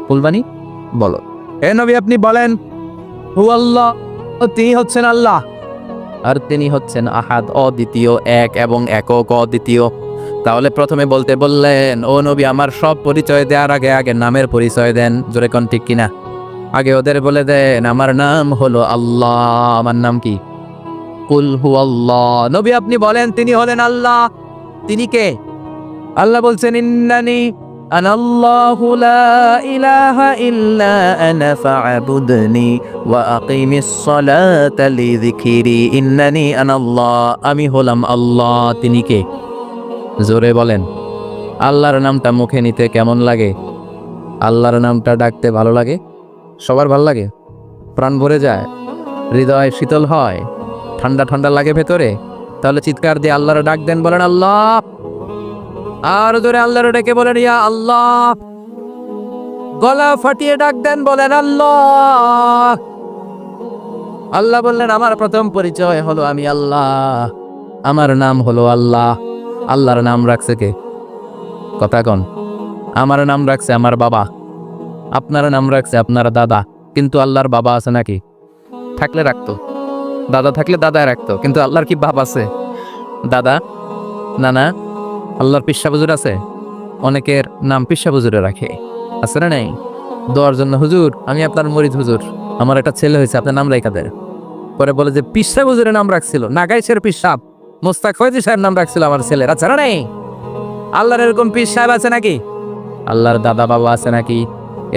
কুল মানে বলো। হে নবী, আপনি বলেন, হু আল্লাহ, তিনি হচ্ছেন আল্লাহ, আর তিনি হচ্ছেন আহাদ, অদ্বিতীয়, এক এবং একক, অদ্বিতীয়। তাহলে প্রথমে বলতে বললেন, ও নবী, আমার সব পরিচয় দেওয়ার আগে আগে নামের পরিচয় দেন। জোরে কোন, ঠিক কিনা? আগে ওদের বলে দেন, আমার নাম হলো আল্লাহ। আমার নাম কি? কুল হুয়াল্লাহ। নবী, আপনি বলেন, তিনি হলেন আল্লাহ। তিনি কে? আল্লাহ বলছেন, ইন্নানি আনাল্লাহু লা ইলাহা ইল্লা আনা ফা'বুদনি ওয়া আকিমিস সালাতা লিযিকরি ইন্নানি আনাল্লাহ, আমি হলাম আল্লাহ। তিনি কে? জোরে বলেন। আল্লাহর নামটা মুখে নিতে কেমন লাগে? আল্লাহর নামটা ডাকতে ভালো লাগে? সবার ভালো লাগে? প্রাণ ভরে যায়, হৃদয় শীতল হয়, ঠান্ডা ঠান্ডা লাগে ভেতরে? তাহলে চিৎকার দিয়ে আল্লাহর ডাক দেন, বলেন আল্লাহ। আর জোরে আল্লাহর ডেকে বলেন ইয়া আল্লাহ। গলা ফাটিয়ে ডাক দেন, বলেন আল্লাহ। আল্লাহ বললেন আমার প্রথম পরিচয় হলো আমি আল্লাহ, আমার নাম হলো আল্লাহ। আল্লাহর নাম রাখছে কে? কথা কন। আমার নাম রাখছে আমার বাবা, আপনার নাম রাখছে আপনার দাদা। কিন্তু আল্লাহর বাবা আছে নাকি? থাকলে রাখতো, দাদা থাকলে দাদা রাখতো। কিন্তু আল্লাহর কি বাপ আছে? দাদা, নানা? আল্লাহর পিসা হুজুর আছে? অনেকের নাম পিসা হুজুরে রাখে, আছে না নাই? দোয়ার জন্য, হুজুর আমি আপনার মরিদ হুজুর, আমার একটা ছেলে হয়েছে, আপনার নাম রাখা দেন। পরে বলে যে পিসা হুজুরের নাম রাখছিল, নাগাইশের পিসাব মোস্তাক ফয়জি সাহেব নাম রাখছিল আমার ছেলের, আছে না নাই? আল্লাহর এরকম পিস সাহেব আছে নাকি? আল্লাহর দাদা বাবা আছে নাকি?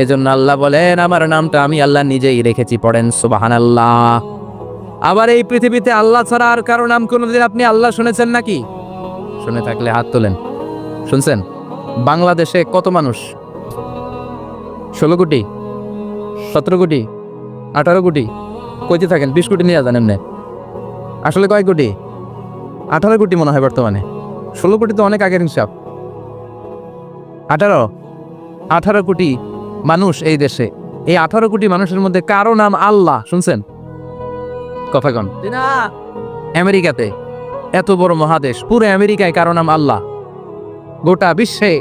এজন্য আল্লাহ বলেন আমার নামটা আমি আল্লাহ নিজেই রেখেছি। পড়েন সুবহানাল্লাহ। আবার এই পৃথিবীতে আল্লাহ ছাড়া আর কারো নাম কোনোদিন আপনি আল্লাহ শুনেছেন নাকি? শুনে থাকলে হাত তোলেন। শুনছেন? বাংলাদেশে কত মানুষ? 16 কোটি, 17 কোটি, 18 কোটি? কইতে থাকেন 20 কোটি নিয়ে যান এমনি। আসলে কয় কোটি? 18 কোটি মনে হয় বর্তমানে। 16 কোটি তো অনেক আগের হিসাব। 18 কোটি মানুষ এই দেশে। এই 18 কোটি মানুষের মধ্যে কারো নাম আল্লাহ শুনছেন? কথা কন। আমেরিকাতে, এত বড় মহাদেশ, পুরো আমেরিকায় কারো নাম আল্লাহ? গোটা বিশ্বে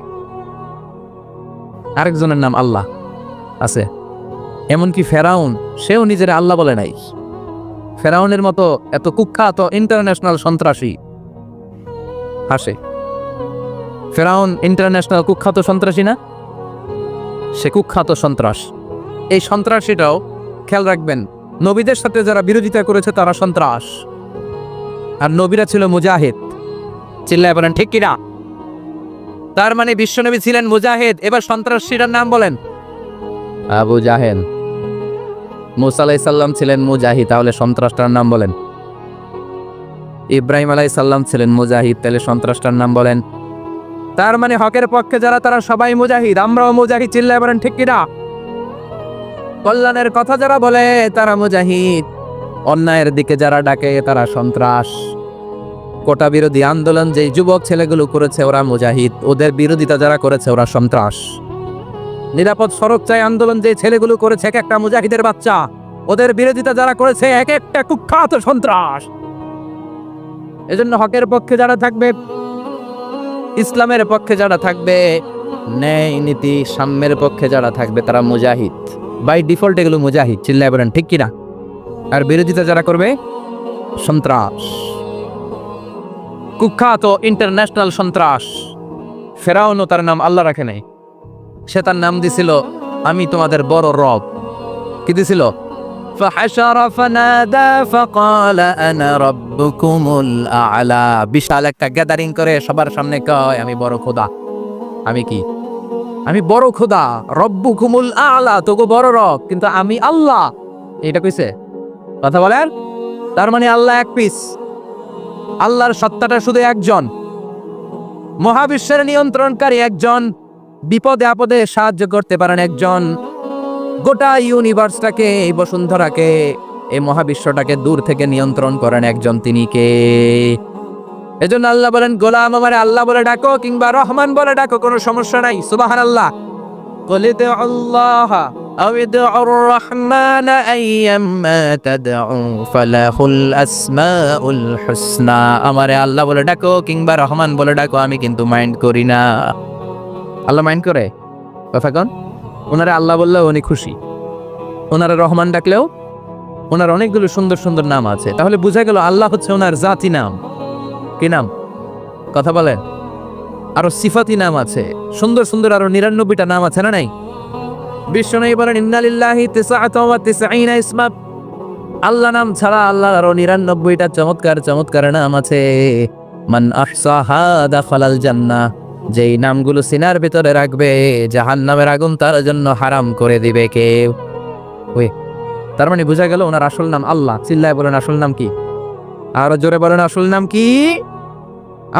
আরেকজনের নাম আল্লাহ আছে? এমনকি ফেরাউন, সেও নিজের আল্লাহ বলে নাই। ফেরাউনের মতো এত কুখ্যাত ইন্টারন্যাশনাল সন্ত্রাসী হাসে। ফেরাউন ইন্টারন্যাশনাল কুখ্যাত সন্ত্রাসী না? সে কুখ্যাত সন্ত্রাস। এই সন্ত্রাসীটাও, খেয়াল রাখবেন, নবীদের সাথে যারা বিরোধিতা করেছে তারা সন্ত্রাস, আর নবীরা ছিল মুজাহিদ। চিল্লায় বলেন ঠিক কিনা? তার মানে বিশ্বনবী ছিলেন মুজাহিদ। এবার সন্ত্রাসীটার নাম বলেন। আবু জাহেল। মুসা আলাইহিস সালাম ছিলেন মুজাহিদ, তাহলে সন্ত্রাসটার নাম বলেন। ইব্রাহিম আলাইহিস সালাম ছিলেন মুজাহিদ, তাহলে সন্ত্রাসটার নাম বলেন। তার মানে হকের পক্ষে যারা তারা সবাই মুজাহিদ, আমরাও মুজাহিদ। চিল্লায় বলেন ঠিক কিনা? কল্যাণের কথা যারা বলে তারা মুজাহিদ, অন্যায়ের দিকে যারা ডাকে তারা সন্ত্রাস। কোটা বিরোধী আন্দোলন যে যুবক ছেলেগুলো করেছে ওরা মুজাহিদ, ওদের বিরোধিতা যারা করেছে ওরা সন্ত্রাস। নিরাপদ সড়ক চাই আন্দোলন যে ছেলেগুলো করেছে এক একটা মুজাহিদের বাচ্চা, ওদের বিরোধিতা যারা করেছে এক একটা কুখ্যাত সন্ত্রাস। এজন্য হকের পক্ষে যারা থাকবে, ইসলামের পক্ষে যারা থাকবে, ন্যায় নীতি সাম্যের পক্ষে যারা থাকবে তারা মুজাহিদ। বাই ডিফল্ট এগুলো মুজাহিদ। চিল্লায় বলেন ঠিক কিনা? আর বিরোধিতা যারা করবে সন্ত্রাস, কুখ্যাত ইন্টারন্যাশনাল সন্ত্রাস। ফেরাউনও তার নাম আল্লাহ রাখে নাই, সে তার নাম দিছিল আমি তোমাদের বড় রব। কি দিছিল? فحشر فنادى فقال انا ربكم الاعلى। বিশাল একটা গ্যাদারিং করে সবার সামনে কয় আমি বড় খোদা। আমি কি? আমি বড় খোদা, রব্বুকুমুল আ'লা, তোগো বড় রব, কিন্তু আমি আল্লাহ। এটা কইছে? কথা বলেন। তার মানে আল্লাহ এক পিস। আল্লাহর সত্তাটা শুধু একজন, মহাবিশ্বের নিয়ন্ত্রণকারী একজন, বিপদে আপদে সাহায্য করতে পারেন একজন, গোটা ইউনিভার্সটাকে, এই বসুন্ধরাকে, এই মহাবিশ্বটাকে দূর থেকে নিয়ন্ত্রণ করেন একজন। তিনি কে? এজন্য আল্লাহ বলেন গোলাম আমারে আল্লাহ বলে ডাকো কিংবা রহমান বলে ডাকো, কোনো সমস্যা নাই। সুবহানাল্লাহ। কলিতে আল্লাহ আও ইদউর রহমান আইয়াম্মা তাদউ ফালাহুল আসমাউল হুসনা। আমারে আল্লাহ বলে ডাকো কিংবা রহমান বলে ডাকো, আমি কিন্তু মাইন্ড করি না। আল্লাহ মাইন্ড করে? কথা কন। ওনারা আল্লাহ বললেও উনি খুশি, ওনারা রহমান ডাকলেও ওনার অনেকগুলো সুন্দর সুন্দর নাম আছে। তাহলে বোঝা গেল আল্লাহ হচ্ছে ওনার জাতি নাম। কি নাম? কথা বলেন। আরো সিফাতি নাম আছে, সুন্দর সুন্দর আরো 99টা নাম আছে না নাই? বিশ্বনবী বলেন ইন্নালিল্লাহি 99 ইসমা। আল্লাহ নাম ছাড়া আল্লাহর আরো 99টা চমৎকার চমৎকার নাম আছে। মান আহসাহা দাখালাল জান্নাহ। যেই নামগুলো সিনার ভিতরে রাখবে জাহান্নামের আগুন তার জন্য হারাম করে দিবে কে? ওই তার মানে বোঝা গেল ওনার আসল নাম আল্লাহ। চিল্লায় বলেন আসল নাম কি? আরো জোরে বলেন আসল নাম কি?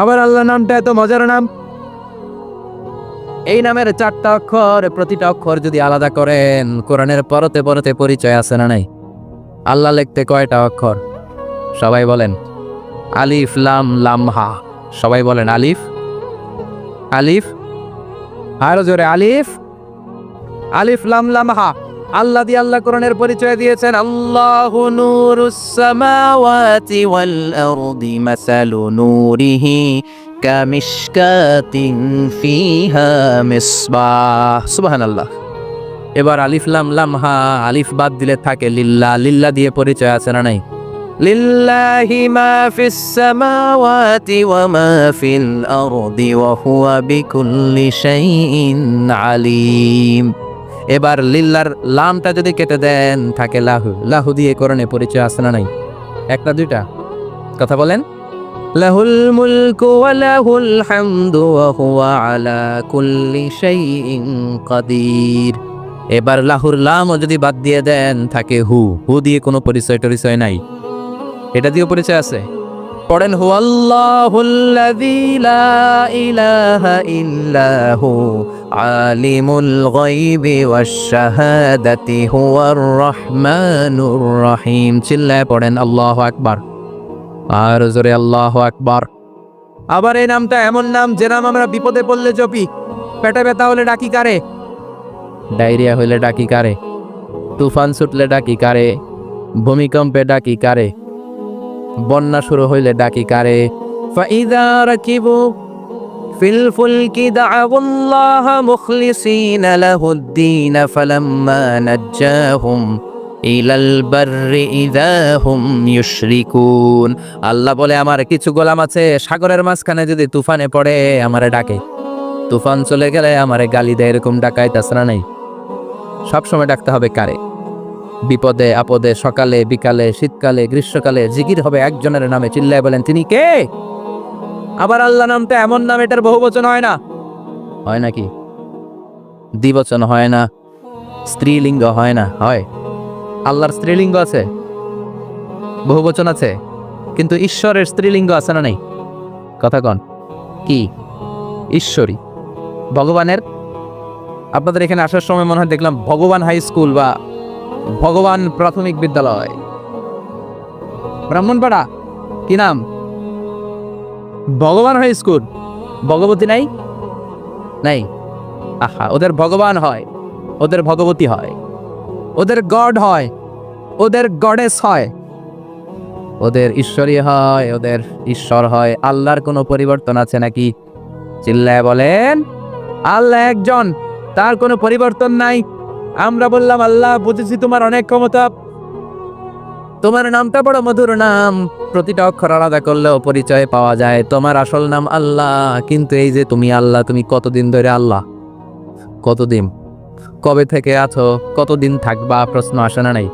আবার আল্লাহ নামটা এত মজার নাম। এই নামের 4টা অক্ষর, প্রতিটা অক্ষর যদি আলাদা করেন কোরআনের পরতে পরতে পরিচয় আছে না নাই? আল্লাহ লিখতে কয়টা অক্ষর? সবাই বলেন। আলিফ লাম লাম হা। সবাই বলেন আলিফ আলিফ। আরো জোরে আলিফ আলিফ লাম লাম হা। আল্লাহ দিয়ে আল্লাহ কোরআনের পরিচয় দিয়েছেন আল্লাহু নূরুস সামাওয়াতি ওয়াল আরদি মাসালু নূরিহি কামিশকাতিন ফিহা মিসবাহ। সুবহানাল্লাহ। এবার আলিফ লাম লাম হা, আলিফ বাদ দিলে থাকে লিল্লাহ। লিল্লাহ দিয়ে পরিচয় আছে না নাই? লিল্লাহি মা ফিস সামাওয়াতি ওয়া মা ফিল আরদি ওয়া হুয়া বিকুল্লি শাইইন আলিম। এবার লিল্লার লামটা যদি কেটে দেন থাকে লাহু। লাহু দিয়ে কোরআনে পরিচয় আছে না নাই? একটা দুইটা? কথা বলেন। লাহুল মুলকু ওয়া লাহুল হামদু ওয়া হুয়া আলা কুল্লি শাইইন কাদির। এবার লাহুর লামও যদি বাদ দিয়ে দেন থাকে হু। হু দিয়ে কোনো পরিচয় নাই। এটা দিয়ে পরিচয় আছে। পড়েন হুয়াল্লাহুল্লাযী লা ইলাহা ইল্লাহু আলিমুল গায়বি ওয়াশ শাহাদাতি হুয়ার রহমানুর রহিম। চিল্লায় পড়েন আল্লাহু আকবার। আর জোরে আল্লাহু আকবার। আবার এই নামটা এমন নাম যে নাম আমরা বিপদে পড়লে জপি। পেটে ব্যথা হলে ডাকি কারে? ডায়রিয়া হইলে ডাকি কারে? তুফান ছুটলে ডাকি কারে? ভূমিকম্পে ডাকি কারে? বন্যা শুরু হইলে ডাকি কারে? ফাইযা রাকিবু ফিল ফুলকি দা'উল্লাহ মুখলিসিনা লাহুদ্দিন ফালাম্মা নাজ্জাহুম ইলাল বাররি ইযা হুম ইউশরিকুন। আল্লাহ বলে আমার কিছু গোলাম আছে সাগরের মাঝখানে যদি তুফানে পড়ে আমারে ডাকে, তুফান চলে গেলে আমারে গালি দেয়। এরকম ডাকাইতাছে না নাই? সবসময় ডাকতে হবে কারে? বিপদে আপদে, সকালে বিকালে, শীতকালে গ্রীষ্মকালে জিকির হবে একজনের নামে। চিল্লায় বলেন তিনি কে? আবার আল্লাহ নামটা এমন নাম এটার বহুবচন হয় না। হয় নাকি? দ্বিবচন হয় না, স্ত্রীলিঙ্গ হয় না? হয়। আল্লাহর স্ত্রীলিঙ্গ আছে, বহুবচন আছে, কিন্তু ঈশ্বরের স্ত্রীলিঙ্গ আছে না নাই? কথা কন কি? ঈশ্বরী। ভগবানের, আপনাদের এখানে আসার সময় মনে হয় দেখলাম ভগবান হাই স্কুল বা ভগবান প্রাথমিক বিদ্যালয় ব্রাহ্মণপাড়া। কি নাম? ভগবান হাই স্কুল। ভগবতী নাই? নাই। আহা, ওদের ভগবান হয়, ওদের ভগবতী হয়, ওদের গড হয়, ওদের গডেস হয়, ওদের ঈশ্বরী হয়, ওদের ঈশ্বর হয়। আল্লাহর কোনো পরিবর্তন আছে নাকি? চিল্লায় বলেন আল্লাহ একজন, তার কোনো পরিবর্তন নাই। আমরা বললাম আল্লাহ বুঝেছি তোমার অনেক ক্ষমতা, তোমার নামটা বড় মধুর নাম, প্রতিটা অক্ষর আলাদা করলেও পরিচয় পাওয়া যায়। তোমার আসল নাম আল্লাহ, কিন্তু এই যে তুমি আল্লাহ, তুমি কতদিন ধরে আল্লাহ? কতদিন? কবে থেকে আছো? কতদিন থাকবা? প্রশ্ন আসে না নাই?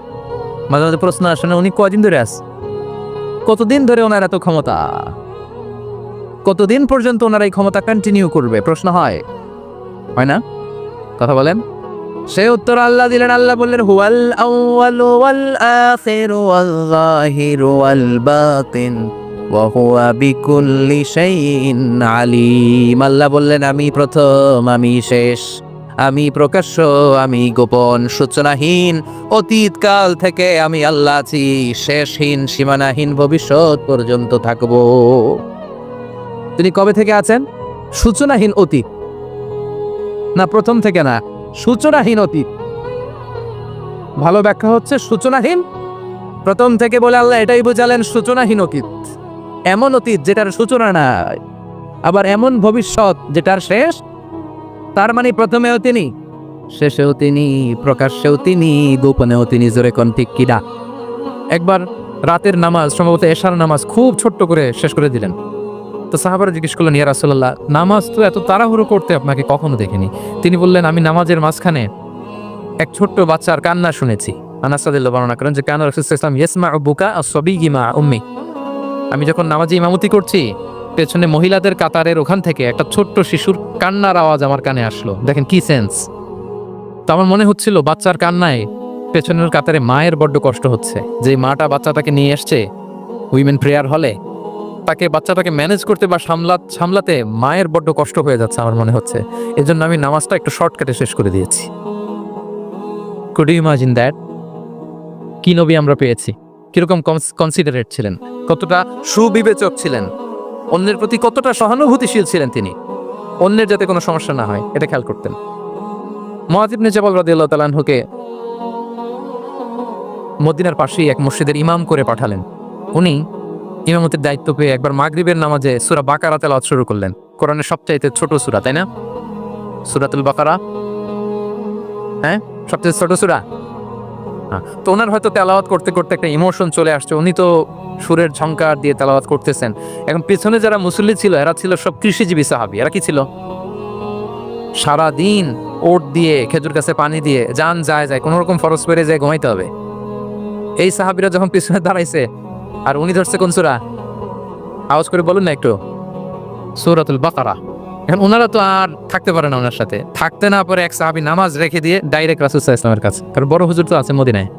মাঝে মাঝে প্রশ্ন আসে না উনি কয়দিন ধরে আছে? কতদিন ধরে ওনার এত ক্ষমতা? কতদিন পর্যন্ত ওনার এই ক্ষমতা কন্টিনিউ করবে? প্রশ্ন হয় না? কথা বলেন। সে উত্তর আল্লাহ দিলেন। আল্লাহ বললেন হুয়াল আউয়ালু ওয়াল আখিরু ওয়াল যাহিরু ওয়াল বাতিন ওয়া হুয়া বিকুল্লি শাইইন আলিম। আল্লাহ বললেন আমি প্রথম, আমি শেষ, আমি প্রকাশ্য, আমি গোপন, সূচনাহীন। অতীতকাল থেকে আমি আল্লাহ আছি, শেষহীন সীমানাহীন ভবিষ্যৎ পর্যন্ত থাকব। তিনি কবে থেকে আছেন? সূচনাহীন অতীত না, প্রথম থেকে না, সূচনাহীন অতীত। ভালো ব্যাখ্যা হচ্ছে সূচনাহীন প্রথম থেকে বলে আল্লাহ এটাই বোঝালেন সূচনাহীন অতীত। এমন অতীত যেটার সূচনা নাই, আবার এমন ভবিষ্যৎ যেটার শেষ। তার মানে প্রথমেও তিনি, শেষেও তিনি, প্রকাশ্যেও তিনি, গোপনেও তিনি। জোরে কোন ঠিক কিনা? একবার রাতের নামাজ, সম্ভবত এশার নামাজ, খুব ছোট্ট করে শেষ করে দিলেন। তো সাহাবারা জিজ্ঞেস করলেন ইয়া রাসূলুল্লাহ, নামাজ তো এত তাড়াহুড়ো করতে আপনাকে কখনো দেখিনি। তিনি বললেন আমি নামাজের মাঝখানে এক ছোট্ট বাচ্চার কান্না শুনেছি। আনাস রাদিয়াল্লাহু বর্ণনা করেন যে কানা রাসূলুল্লাহ সাল্লাল্লাহু আলাইহি ওয়াসাল্লাম ইয়াসমাউ বুকা আস-সাবিয়্যি মা উম্মি। আমি যখন নামাজে ইমামতি করছি পেছনে মহিলাদের কাতারের ওখান থেকে একটা ছোট্ট শিশুর কান্নার আওয়াজ আমার কানে আসলো। দেখেন কি সেন্স। তো আমার মনে হচ্ছিল বাচ্চার কান্নায় পেছনের কাতারে মায়ের বড্ড কষ্ট হচ্ছে, যে মাটা বাচ্চাটাকে নিয়ে এসছে উইমেন প্রেয়ার হলে, তাকে বাচ্চাটাকে ম্যানেজ করতে বা সামলাতে মায়ের বড্ড কষ্ট হয়ে যাচ্ছে আমার মনে হচ্ছে। এজন্য আমি নামাজটা একটু শর্টকাটে শেষ করে দিয়েছি। Could you imagine that? কি নবী আমরা পেয়েছি, কিরকম কনসিডারেট ছিলেন, কতটা সুবিবেচক ছিলেন, অন্যের প্রতি কতটা সহানুভূতিশীল ছিলেন তিনি, অন্যের যাতে কোনো সমস্যা না হয় এটা খেয়াল করতেন। মুআয ইবনে জাবাল রাদিয়াল্লাহু তাআলা আনহুকে মদিনার পাশেই এক মসজিদের ইমাম করে পাঠালেন। উনি ইমামতির দায়িত্ব পেয়ে একবার মাগরিবের নামাজে সূরা বাকারা তেলাওয়াত শুরু করলেন। কোরআনের সবচাইতে ছোট সূরা, তাই না? সূরাতুল বাকারা, হ্যাঁ, সবচেয়ে ছোট সূরা। তো ওনার হয়তো তেলাওয়াত করতে করতে একটা ইমোশন চলে আসছে, উনি তো সুরের ঝংকার দিয়ে তেলাওয়াত করতেছেন। এখন পিছনে যারা মুসল্লি ছিল এরা ছিল সব কৃষিজীবী সাহাবী। এরা কি ছিল? সারাদিন ওট দিয়ে খেজুর গাছে পানি দিয়ে যান যায় কোনো রকম ফরজ পেরে যায় ঘুমাইতে হবে। এই সাহাবীরা যখন পিছনে দাঁড়াইছে আর উনি ধরছে কোন সূরা, আওয়াজ করে বলুন না একটু, সূরাতুল বাকারা। এখন ওনারা তো আর থাকতে পারে না, ওনার সাথে থাকতে না পারে এক সাহাবী নামাজ রেখে দিয়ে ডাইরেক্ট রাসূল সাল্লাল্লাহু আলাইহি ওয়াসাল্লামের কাছে, কারণ বড় হুজুর তো আছে মদিনায়,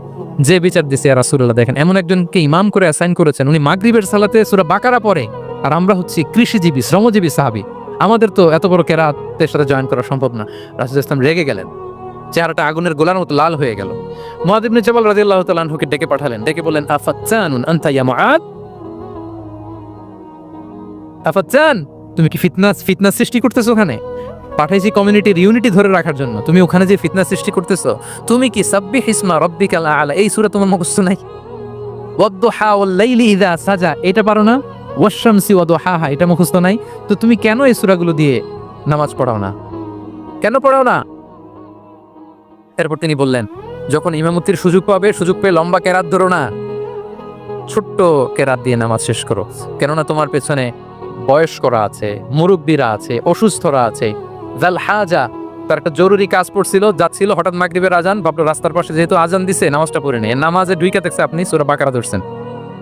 যে বিচার দিছে রাসূলুল্লাহ। দেখেন এমন একজনকে ইমাম করে অ্যাসাইন করেছেন, উনি মাগরিবের সালাতে সূরা বাকারা পড়ে, আর আমরা হচ্ছি কৃষিজীবী শ্রমজীবী সাহাবী, আমাদের তো এত বড় কেরাতের সাথে জয়েন করা সম্ভব না। রাসূল সাল্লাল্লাহু আলাইহি ওয়াসাল্লাম রেগে গেলেন, চেহারাটা আগুনের গোলার মতো লাল হয়ে গেল। মুআয ইবনে জাবাল রাদিয়াল্লাহু তাআলা আনহুকে ডেকে পাঠালেন, ডেকে বললেন, আফাত্তানুন আনতা ইয়া মুআয, আফাত্তান, তুমি কি ফিতনা সৃষ্টি করতেছো? ওখানে পাঠাইছি কমিউনিটির ইউনিটি ধরে রাখার জন্য, তুমি ওখানে যে ফিতনা সৃষ্টি করতেছো। তুমি কি সাব্বিহ ইসমা রাব্বিকাল আ'লা এই সূরা তোমার মুখস্থ নাই? ওয়াদ-দুহা ওয়াল লাইলি ইযা সাজা এটা পারো না? ওয়াশ-শামসি ওয়া দুহাহা এটা মুখস্থ নাই? তো তুমি কেন এই সূরাগুলো দিয়ে নামাজ পড়াও না? কেন পড়াও না? এরপর তিনি বললেন, যখন ইমামতির সুযোগ পেয়ে লম্বা কেরাত ধরো না, ছোট্ট কেরাত দিয়ে নামাজ শেষ করো। কেননা তোমার পেছনে বয়স্করা আছে, মুরব্বীরা আছে, অসুস্থরা আছে। জাল হাজা, তার একটা জরুরি কাজ পড়ছিল, যাচ্ছিল, হঠাৎ মাগরিবের আজান, ভাবলো রাস্তার পাশে যেহেতু আজান দিছে নামাজটা পড়ে নেই। নামাজে ঢুইকা দেখছে আপনি সূরা বাকারা ধরছেন,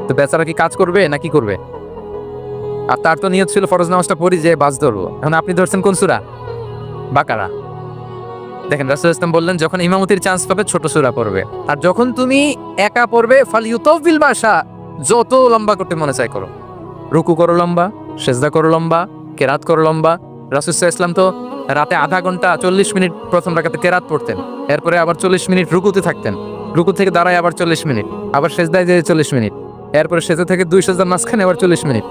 তো বেচারা কি কাজ করবে না কি করবে? আর তার তো নিয়ত ছিল ফরজ নামাজটা পড়ি যে বাস ধরবো, এখন আপনি ধরছেন কোন সূরা? বাকারা। দেখেন রাসূল ইসলাম বললেন, যখন ইমামতির চান্স পাবে ছোট সূরা পড়বে, আর যখন তুমি একা পড়বে ফালিউতাউবিল বাশা, যত লম্বা করতে মনে চায় করো, রুকু করো লম্বা, সেজদা করো লম্বা, কেরাত করো লম্বা। রাসূল ইসলাম তো রাতে আধা ঘন্টা 40 মিনিট প্রথম রাকাতে কেরাত পড়তেন, এরপরে আবার 40 মিনিট রুকুতে থাকতেন, রুকু থেকে দাঁড়ায় আবার 40 মিনিট, আবার সেজদায় যেয়ে 40 মিনিট, এরপরে সেজদা থেকে 2 সেজদার মাঝখানে আবার 40 মিনিট,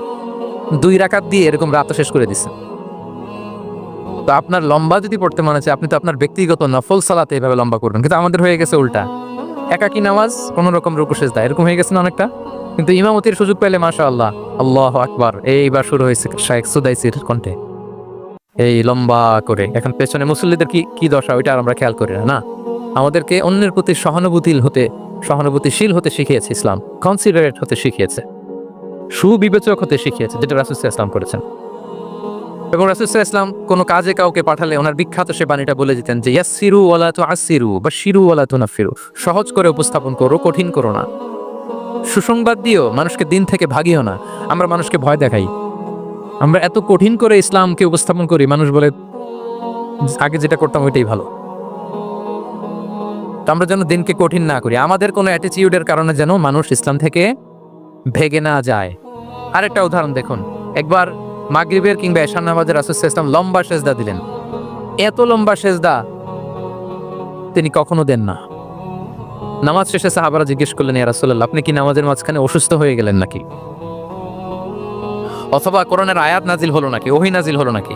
2 রাকাত দিয়ে এরকম রাত শেষ করে দিচ্ছেন। তো আপনার লম্বা যদি পড়তে মনে চায়, আপনি তো আপনার ব্যক্তিগত নফল সালাতে এভাবে লম্বা করবেন। কিন্তু আমাদের হয়ে গেছে উল্টা, একাকী নামাজ, কোনো রকম রুকু সেজদা, এরকম হয়ে গেছে না অনেকটা। কিন্তু ইমামতির সুযোগ পেলে মাশাআল্লাহ, আল্লাহু আকবার, এইবার শুরু হয়েছে শাইখ সুদাইসির কণ্ঠে এই লম্বা করে। এখন পেছনে মুসল্লিদের কি দশা ওইটা আর আমরা খেয়াল করি না। আমাদেরকে অন্যের প্রতি সহানুভূতিশীল হতে শিখিয়েছে ইসলাম, কনসিডারেট হতে শিখিয়েছে, সুবিবেচক হতে শিখিয়েছে, যেটা রাসূল সাল্লাল্লাহু আলাইহি ওয়াসাল্লাম করেছেন। এবং রাসূল সাল্লাল্লাহু আলাইহি ওয়াসাল্লাম কোনো কাজে কাউকে পাঠালে ওনার বিখ্যাত সে বাণীটা বলে দিতেন যে ইয়াসসিরু ওয়ালা তুআসসিরু বাশশিরু ওয়ালা তুনাফিরু, সহজ করে উপস্থাপন করো, কঠিন করো না। সুসংবাদ দিও, মানুষকে দিন থেকে ভাগিও না। আমরা মানুষকে ভয় দেখাই, আমরা এত কঠিন করে ইসলামকে উপস্থাপন করি, মানুষ বলে আগে যেটা করতাম ওইটাই ভালো। তো আমরা যেন দিনকে কঠিন না করি, আমাদের কোনো অ্যাটিটিউডের কারণে যেন মানুষ ইসলাম থেকে ভেগে না যায়। আরেকটা উদাহরণ দেখুন, একবার মাগরিবের কিংবা এশার নামাজে রাসূল সাল্লাল্লাহু আলাইহি ওয়াসাল্লাম লম্বা সেজদা দিলেন। এত লম্বা সেজদা তিনি কখনো দেন না। নামাজ শেষে সাহাবারা জিজ্ঞেস করলেন, ইয়া রাসূলুল্লাহ, আপনি কি নামাজের মাঝখানে অসুস্থ হয়ে গেলেন নাকি? অথবা কোরআনের আয়াত নাজিল হলো নাকি, ওহী নাজিল হলো নাকি?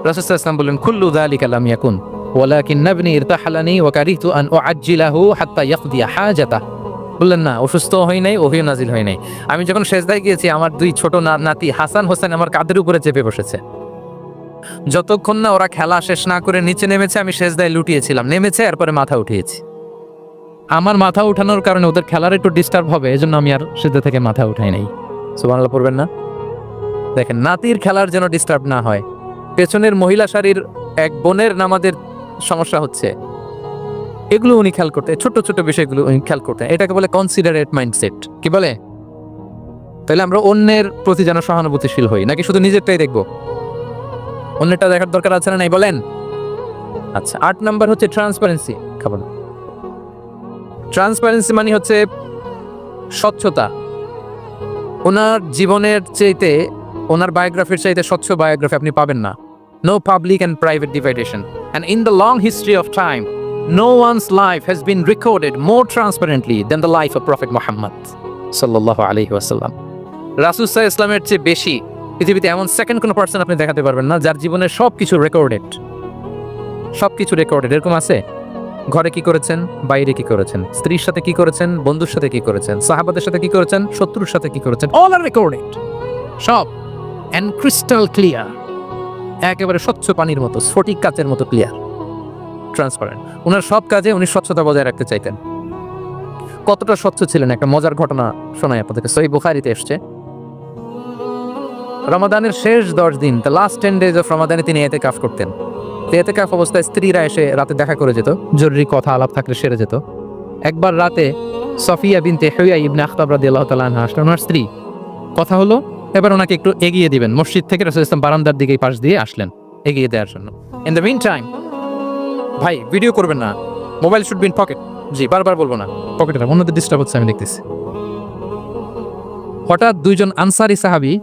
রাসূল সাল্লাল্লাহু আলাইহি ওয়াসাল্লাম বললেন, কুল্লু যালিকা লাম ইয়াকুন ওয়ালাকিন নাবনি ইরতাহালানি ওয়া কারিহতু আন উআজ্জিলাহু হাত্তা ইয়াকদি হাজাতা। বললেন না, অসুস্থ হই নাই, ওহী নাজিল হয় নাই। আমি যখন সেজদায় গিয়েছি, আমার 2 ছোট নাতি হাসান হোসেন আমার কাঁধের উপরে চেপে বসেছে। যতক্ষণ না ওরা খেলা শেষ না করে নিচে নেমেছে, আমি সেজদায় লুটিয়েছিলাম, নেমেছে এরপরে মাথা উঠিয়েছি। আমার মাথা উঠানোর কারণে ওদের খেলার একটু ডিস্টার্ব হবে, এজন্য আমি আর সেজদা থেকে মাথা উঠাই নাই। সুবহানাল্লাহ পড়বেন না? দেখেন, নাতির খেলার যেন ডিস্টার্ব না হয়। পেছনের মহিলা সারির এক বোনের নামাজের সমস্যা হচ্ছে, এগুলো উনি খেয়াল করতেন, ছোট ছোট বিষয়গুলো উনি খেয়াল করতেন। এটাকে বলে কনসিডারেট মাইন্ডসেট। কি বলে? তাহলে আমরা অন্যের প্রতি যেন সহানুভূতিশীল হই, নাকি শুধু নিজেরটাই দেখবো? অন্যেরটা দেখার দরকার আছে না নাই বলেন? আচ্ছা, 8 নাম্বার হচ্ছে ট্রান্সপারেন্সি। খাবার ট্রান্সপারেন্সি মানে হচ্ছে স্বচ্ছতা। ওনার জীবনের চাইতে, ওনার বায়োগ্রাফির চাইতে স্বচ্ছ বায়োগ্রাফি আপনি পাবেন না। No public and private division, and in the long history of time no one's life has been recorded more transparently than the life of Prophet Muhammad sallallahu alaihi wasallam. রাসূল সাল্লাল্লাহু আলাইহি ওয়াসাল্লামের চেয়ে বেশি পৃথিবীতে এমন সেকেন্ড কোনো পার্সন আপনি দেখাতে পারবেন না যার জীবনের সবকিছু রেকর্ডেড। সবকিছু রেকর্ডেড। এরকম আছে? ঘরে কি করেছেন, বাইরে কি করেছেন, স্ত্রীর সাথে কি করেছেন, বন্ধুর সাথে কি করেছেন, সাহাবাদের সাথে কি করেছেন, শত্রুর সাথে কি করেছেন, অল আর রেকর্ডেড। সব এন্ড ক্রিস্টাল ক্লিয়ার, একেবারে স্বচ্ছ পানির মতো, স্ফটিক কাচের মতো ক্লিয়ার, ট্রান্সপারেন্ট। ওনার সব কাজে উনি স্বচ্ছতা বজায় রাখতে চাইতেন। কতটা স্বচ্ছ ছিলেন একটা মজার ঘটনা শোনাই আপনাদেরকে। সহিহ বুখারীতে এসেছে, রমাদানের শেষ 10 দিন, দ্য লাস্ট 10 days অফ রমাদানে তিনি ইতিকাফ করতেন। ইতিকাফ অবস্থায় স্ত্রীরা এসে রাতে দেখা করে যেত, জরুরি কথা আলাপ থাকলে সেরে যেত। একবার রাতে সফিয়া বিনতে হুয়াই ইবনে আখতাব রাদিয়াল্লাহু তাআলা আনহা আসলেন, ওনার স্ত্রী। কথা হলো এবার ওনাকে একটু এগিয়ে দিবেন, মসজিদ থেকে রাসূল ইসলাম বারান্দার দিকে পাশ দিয়ে আসলেন এগিয়ে দেওয়ার জন্য। ইন দ্য মিন টাইম, ভাই ভিডিও করবেন না, mobile should be in pocket. জি, বারবার বলবো না, পকেটে রাখ, অন্যদের ডিস্টার্ব হচ্ছে আমি দেখতেছি। হঠাৎ 2জন আনসারি সাহাবী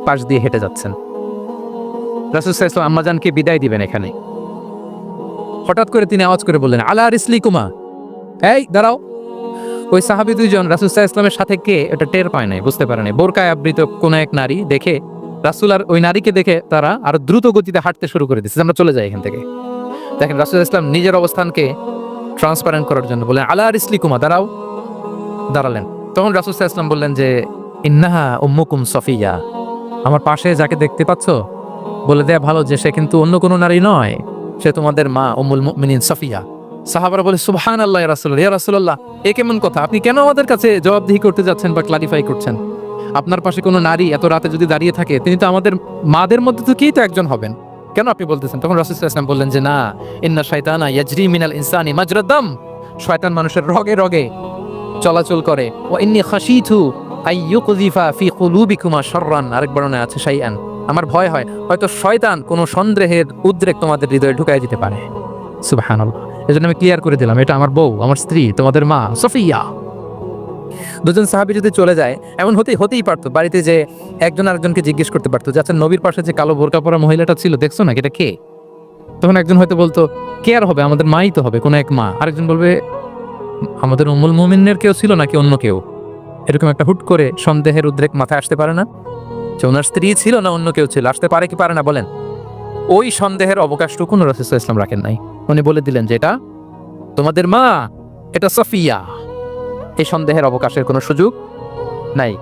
পাশ দিয়ে হেঁটে যাচ্ছেন, রাসূল সাল্লাল্লাহু আলাইহি ওয়াসাল্লাম আম্মাজানকে বিদায় দিবেন এখানে। হঠাৎ করে তিনি আওয়াজ করে বললেন, আলা রিসলিকুমা, এই দাঁড়াও। ওই সাহাবী 2জন রাসূল সাল্লাল্লাহু আলাইহি ওয়াসাল্লামের সাথে কে এটা টের পায় নাই, বুঝতে পারে নাই। বোরকায় আবৃত কোন এক নারী দেখে রাসূল আর ওই নারীকে দেখে তারা আরো দ্রুত গতিতে হাঁটতে শুরু করে দিচ্ছে, আমরা চলে যাই এখান থেকে। দেখেন রাসূল সাল্লাল্লাহু আলাইহি ওয়াসাল্লাম নিজের অবস্থানকে ট্রান্সপারেন্ট করার জন্য বললেন, আলা রিসলিকুমা, দাঁড়াও। দাঁড়ালেন। তখন রাসূল সাল্লাল্লাহু আলাইহি ওয়াসাল্লাম বললেন যে, ইন্নাহা উম্মুকুম সফিয়া, আমার পাশে যাকে দেখতে পাচ্ছ বলে দেয়া ভালো যে সে কিন্তু অন্য কোনো নারী নয়, সে তোমাদের মা উম্মুল মুমিনিন সফিয়া। সাহাবারা বলে, সুবহানাল্লাহ ইয়া রাসূলুল্লাহ, ইয়া রাসূলুল্লাহ, এ কেমন কথা? আপনি কেন আমাদের কাছে জবাবদিহি করতে যাচ্ছেন বা ক্লারিফাই করছেন? আপনার পাশে কোনো নারী এত রাতে যদি দাঁড়িয়ে থাকে, তিনি তো আমাদের মাদের মধ্যে থেকেই তো একজন হবেন, কেন আপনি বলতেছেন? তখন রাসূল সাল্লাল্লাহু আলাইহি ওয়াসাল্লাম বললেন যে, না, ইন্না শাইতানা ইয়াজরি মিনাল ইনসানি মাজরাদ দাম, শয়তান মানুষের রগে রগে চলাচল করে। ওয়া ইন্নী খাশীতু আইয়ুকযিফা ফি কুলুবিকুমা শাররান, আরেক বর্ণনায় আছে শাইআন, আমার ভয় হয় হয়তো শয়তান কোনো সন্দেহের উদ্রেক তোমাদের হৃদয়ে ঢুকায় দিতে পারে। সুবহানাল্লাহ। এজন্য আমি ক্লিয়ার করে দিলাম, এটা আমার বউ, আমার স্ত্রী, তোমাদের মা সফিয়া। 2জন সাহাবী যদি চলে যায়, এমন হতেই পারতো বাড়িতে যে একজন আরেকজনকে জিজ্ঞেস করতে পারতো যে, আচ্ছা নবীর পাশে যে কালো বোরকা পরা মহিলাটা ছিল দেখছো না, এটা কে? তখন একজন হয়তো বলতো, কে আর হবে, আমাদের মাই তো হবে, কোনো এক মা। আরেকজন বলবে, আমাদের উম্মুল মুমিনের কেউ ছিল নাকি অন্য কেউ? এরকম একটা হুট করে সন্দেহের উদ্রেক মাথায় আসতে পারে না যে ওনার স্ত্রী ছিল না অন্য কেউ ছিল? আসতে পারে কি পারে না বলেন? ওই সন্দেহের অবকাশটুকু রাসূল সাল্লাল্লাহু আলাইহি ওয়াসাল্লাম রাখেন নাই। উনি বলে দিলেন যে এটা তোমাদের মা, এটা সফিয়া। এই সন্দেহের অবকাশের কোনো সুযোগ নাই।